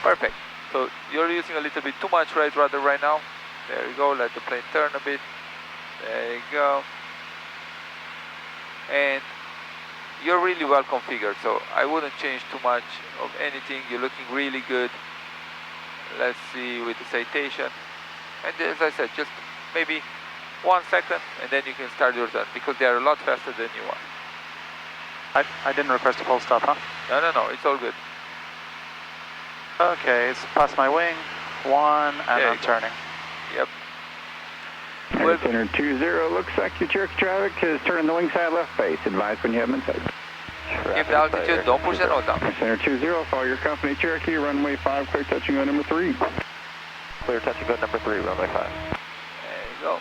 Perfect. So you're using a little bit too much right rudder right now. There you go, let the plane turn a bit. There you go. And you're really well configured, so I wouldn't change too much of anything. You're looking really good. Let's see with the citation. And as I said, just maybe 1 second, and then you can start your turn, because they are a lot faster than you are. I didn't request a full stop, huh? No, it's all good. Okay, it's past my wing, 1, and I'm turning. Yep. Well, Center 20, looks like your Cherokee traffic is turning the wing side left base. Advise when you have them in sight. Keep the altitude, don't push the nose down. Center 20, follow your company Cherokee, runway 5, clear touch and go number 3. Clear touch and go number 3, runway 5. There you go.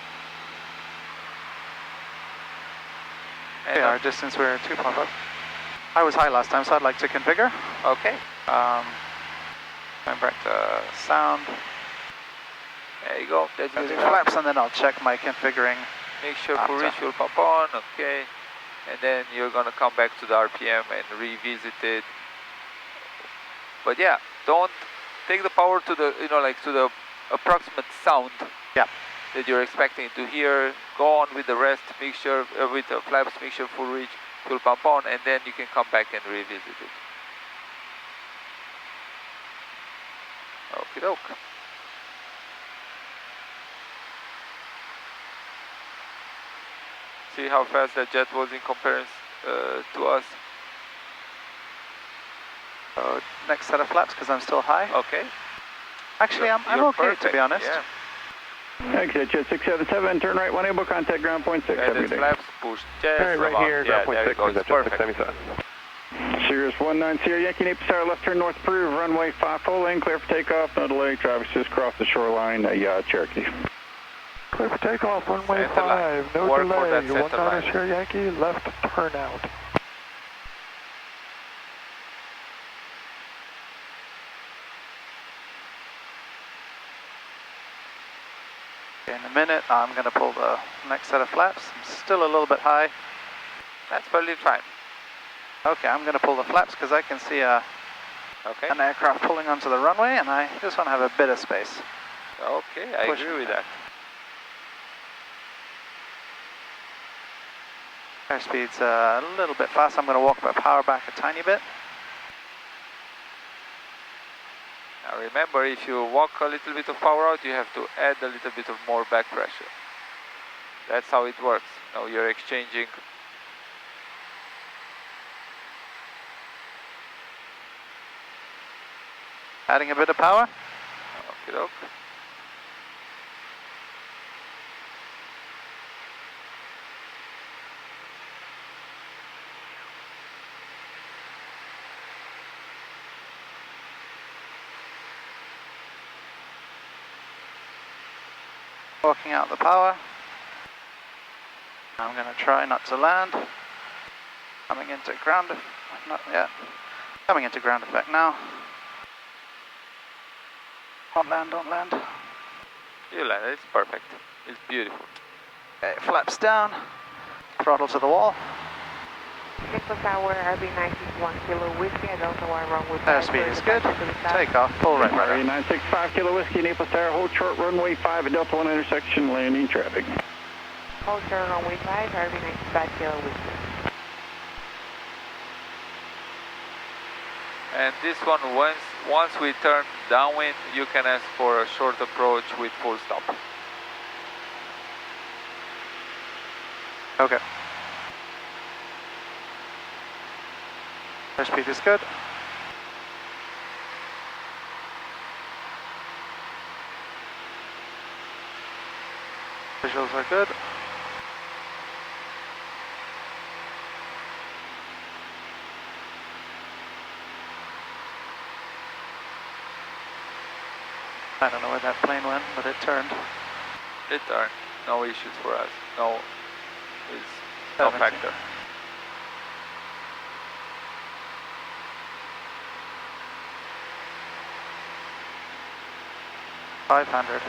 Okay, our distance, we're 2.5. I was high last time, so I'd like to configure. Okay. Going back to sound. There you go. That's I'll do flaps, and then I'll check my configuring. Make sure full reach will pop on, okay. And then you're gonna come back to the RPM and revisit it. But yeah, don't take the power to the, like to the approximate sound that you're expecting to hear. Go on with the rest, make sure, with the flaps, make sure full reach will pump on, and then you can come back and revisit it. Okie doke. See how fast that jet was in comparison to us. So next set of flaps, because I'm still high. Okay. Actually, I'm okay, perfect. to be honest. Yeah. Exit jet 677, turn right 1 able, contact ground point 6. And then flaps, push jet. Right here, ground point 6, that's perfect. 677. Cirrus 190 Sierra Yankee Nape Star, left turn north approved, runway 5 full lane, clear for takeoff, no delay, traffic just crossed the shoreline, Cherokee. Clear for takeoff, runway Center 5, no Work for delay, that center 19 line. Sierra Yankee, left turn out. In a minute, I'm going to pull the next set of flaps. I'm still a little bit high. That's probably fine. Okay, I'm going to pull the flaps because I can see an aircraft pulling onto the runway, and I just want to have a bit of space. Okay, I agree with that. Airspeed's a little bit fast. I'm going to walk my power back a tiny bit. Now remember, if you walk a little bit of power out, you have to add a little bit of more back pressure. That's how it works. Now you're exchanging. Adding a bit of power. Okie doke. Walking out the power. I'm going to try not to land. Coming into ground, not yet. Coming into ground effect now. Don't land, don't land. You landed, it's perfect. It's beautiful. Okay, flaps down. Throttle to the wall. Nicholas Tower, RB961 Kilo Whiskey, I don't know why wrong with airspeed is good. Takeoff, full right rudder. 965 Kilo Whiskey, Naples Tower, hold short runway 5 at Delta 1 intersection, landing traffic. Hold short runway 5, RB965 Kilo Whiskey. And this one, once we turn downwind, you can ask for a short approach with full stop. Okay. Airspeed is good. Visuals are good. I don't know where that plane went, but it turned. It turned. No issues for us. No, it's no factor. 500.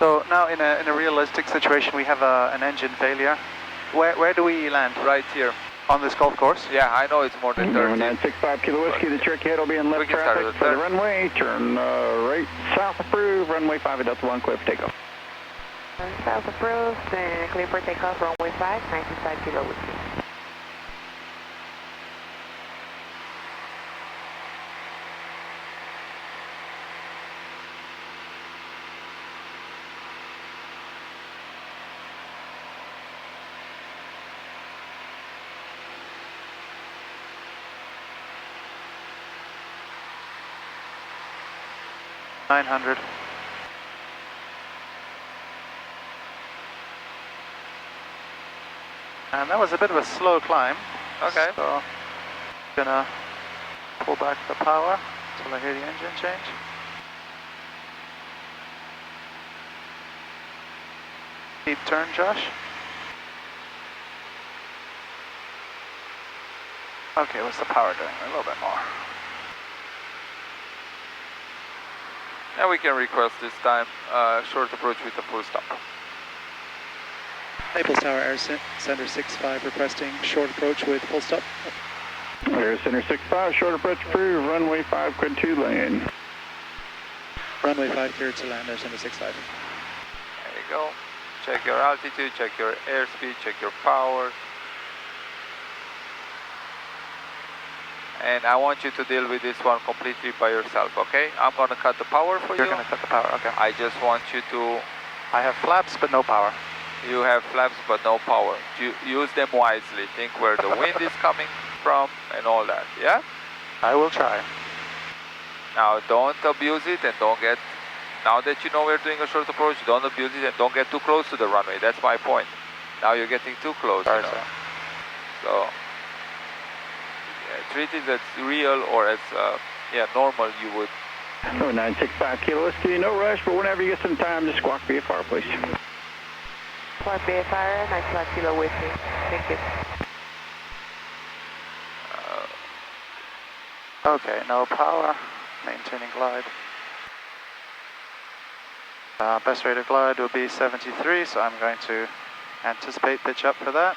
So now in a realistic situation, we have an engine failure. Where do we land? Right here. On this golf course? Yeah, I know it's more than 30. 965 Kilo Whiskey, the Cherokee head will be in left traffic for the runway. Turn right south approved, runway 5 at Delta 1, clear for takeoff. South approved, and clear for takeoff, runway 5, 965 Kilo Whiskey. 900. And that was a bit of a slow climb. Okay. So, gonna pull back the power until I hear the engine change. Deep turn, Josh. Okay, what's the power doing? A little bit more. And we can request this time short approach with a full stop. Naples Tower, Air Center 65 requesting short approach with full stop. Air Center 65, short approach approved, runway 5, cleared to land. Runway 5 cleared to land, Air Center 65. There you go. Check your altitude, check your airspeed, check your power. And I want you to deal with this one completely by yourself, okay? I'm gonna cut the power for you. You're gonna cut the power, okay. I just want you to... I have flaps, but no power. You have flaps, but no power. Use them wisely. Think where the wind is coming from and all that, yeah? I will try. Now, don't abuse it and don't get... Now that you know we're doing a short approach, don't abuse it and don't get too close to the runway. That's my point. Now you're getting too close, Sorry, you know? sir. So... treat it as real or as normal you would. 965 Kilo Whiskey, no rush, but whenever you get some time, just squawk BFR, please. Squawk BFR, 95 Kilo Whiskey. Thank you. Okay, no power. Maintaining glide. Best rate of glide will be 73, so I'm going to anticipate pitch up for that.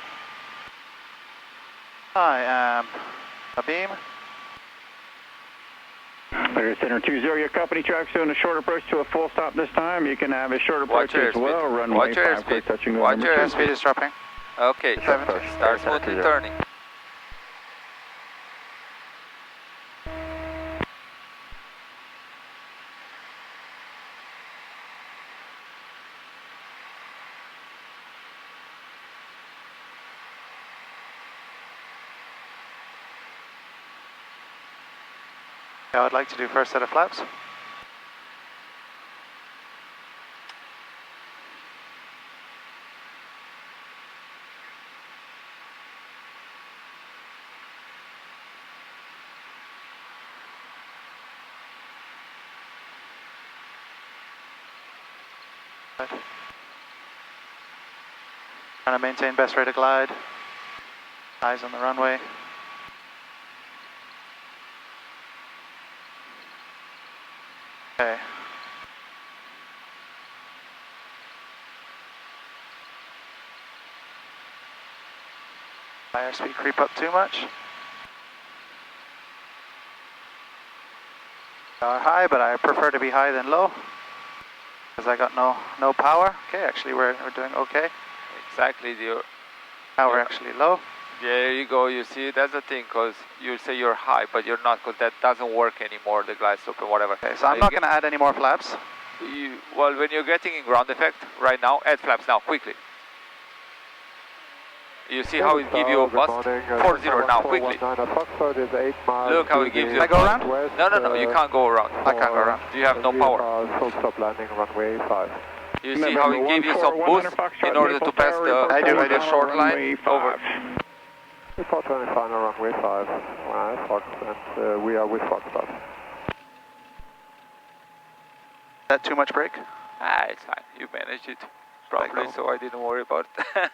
I am Abeam. Air Center 20, your company track's doing a short approach to a full stop this time. You can have a short approach as well. Runway 5, clear touching go. Watch your Airspeed is dropping. Okay, start smoothly turning. I would like to do first set of flaps. Trying to maintain best rate of glide. Eyes on the runway. Okay. My airspeed creep up too much. High, but I prefer to be high than low because I got no power. Okay, actually we're doing okay. Exactly. Now we're actually low. There you go. You see, that's the thing, because you say you're high, but you're not, because that doesn't work anymore. The glide slope and whatever. Okay, so I'm not going to add any more flaps. Well, when you're getting in ground effect right now, add flaps now quickly. You see how it gives you a bust? 40 now, quickly. Look how it gives you. Can I go around? No, you can't go around. I can't go around. You have no power. Full stop landing, runway 5. You see how it gives you some boost in order to pass the short line over. Report 25 on runway 5, Fox, and we are with Foxtrot. Is that too much brake? It's fine. You managed it properly, so I didn't worry about it.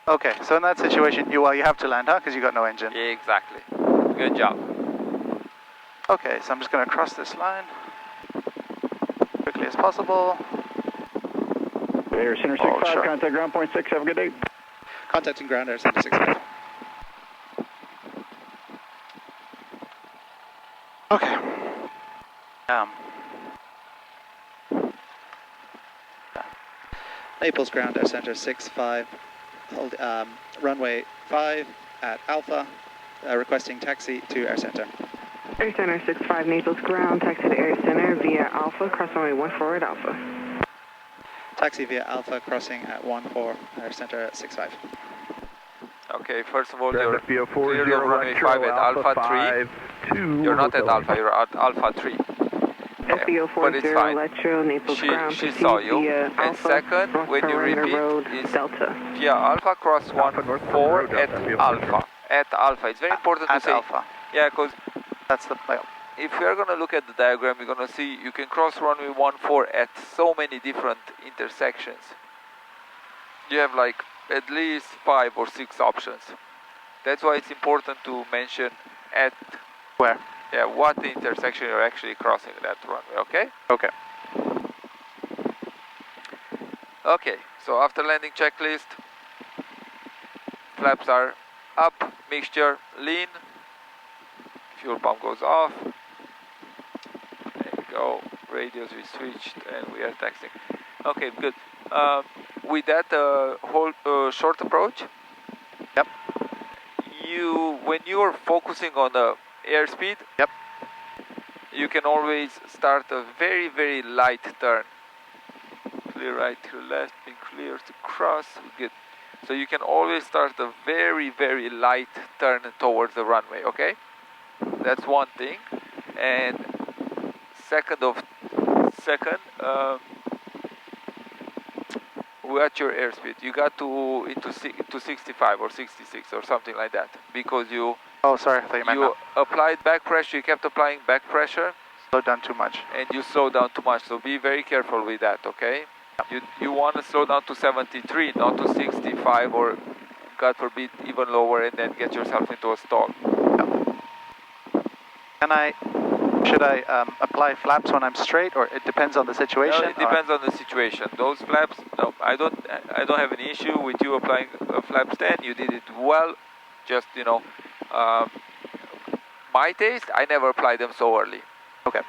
Okay, so in that situation, you have to land, huh? Because you got no engine. Yeah, exactly. Good job. Okay, so I'm just going to cross this line quickly as possible. Air Center 65, contact ground point 6, have a good day. Contacting ground, Air Center 65. Okay. Naples ground, Air Center 65. Hold, runway 5 at Alpha, requesting taxi to Air Center. Air Center 65, Naples ground, taxi to Air Center via Alpha, cross runway 14 at Alpha. Taxi via Alpha, crossing at 14, Air Center 65. Okay, first of all, you're cleared of runway 5 at Alpha 3. You're not at Alpha, you're at Alpha 3. but it's fine. Electro, Naples ground, She saw you. via And Alpha, second, North when you Carolina repeat, Road, is Delta. via Alpha cross 14 at Alpha. At Alpha. It's very important to say. Alpha. Yeah, because That's the playoff. if you're going to look at the diagram, you're going to see you can cross runway 14 at so many different intersections. You have like at least 5 or 6 options. That's why it's important to mention at where? Yeah, what intersection you're actually crossing that runway, okay? Okay. Okay, so after landing checklist, flaps are up, mixture, lean, fuel pump goes off. There you go, radios we switched and we are taxiing. Okay, good. With that whole short approach, yep. When you're focusing on the airspeed, yep. You can always start a very, very light turn. Clear right to left, being clear to cross, good. So you can always start a very, very light turn towards the runway, okay? That's one thing. And second, at your airspeed, you got to 65 or 66 or something like that, because you. Oh, sorry, I thought you meant you applied back pressure. You kept applying back pressure. Slowed down too much. And you slowed down too much. So be very careful with that, okay? You want to slow down to 73, not to 65 or, God forbid, even lower, and then get yourself into a stall. Should I apply flaps when I'm straight, or it depends on the situation? No, it depends on the situation. Those flaps, no, I don't have any issue with you applying flaps 10. You did it well. Just, my taste, I never apply them so early. Okay.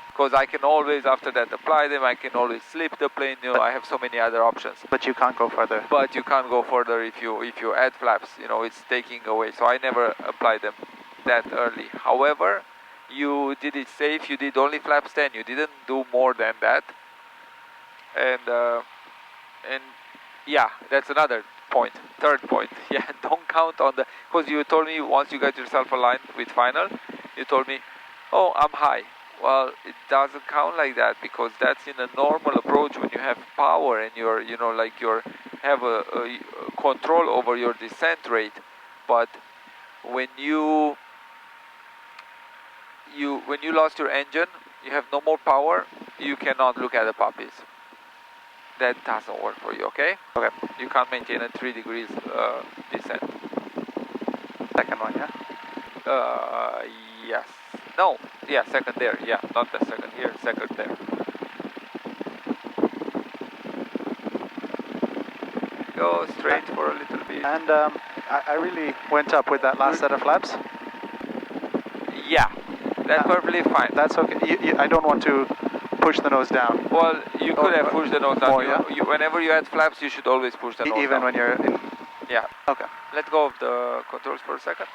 Because I can always, after that, apply them. I can always slip the plane. I have so many other options. But you can't go further. But you can't go further if you add flaps. It's taking away. So I never apply them that early. However, you did it safe. You did only flaps 10. You didn't do more than that. And yeah, that's another point. Third point. Yeah, don't count on the. Because you told me once you got yourself aligned with final, you told me, oh, I'm high. Well, it doesn't count like that, because that's in a normal approach when you have power and you're, have a control over your descent rate. But when you lost your engine, you have no more power, you cannot look at the puppies. That doesn't work for you, okay? Okay. You can't maintain a 3 degrees descent. Second one, yeah? Yes. No, yeah, second there, yeah, not the second here, second there. Go straight for a little bit. And I really went up with that last set of flaps? Yeah, that's perfectly fine. That's okay. I don't want to push the nose down. Well, you could have pushed the nose down. More, yeah? Whenever you add flaps, you should always push the nose down. Even when you're in... Yeah. Okay. Let go of the controls for a second.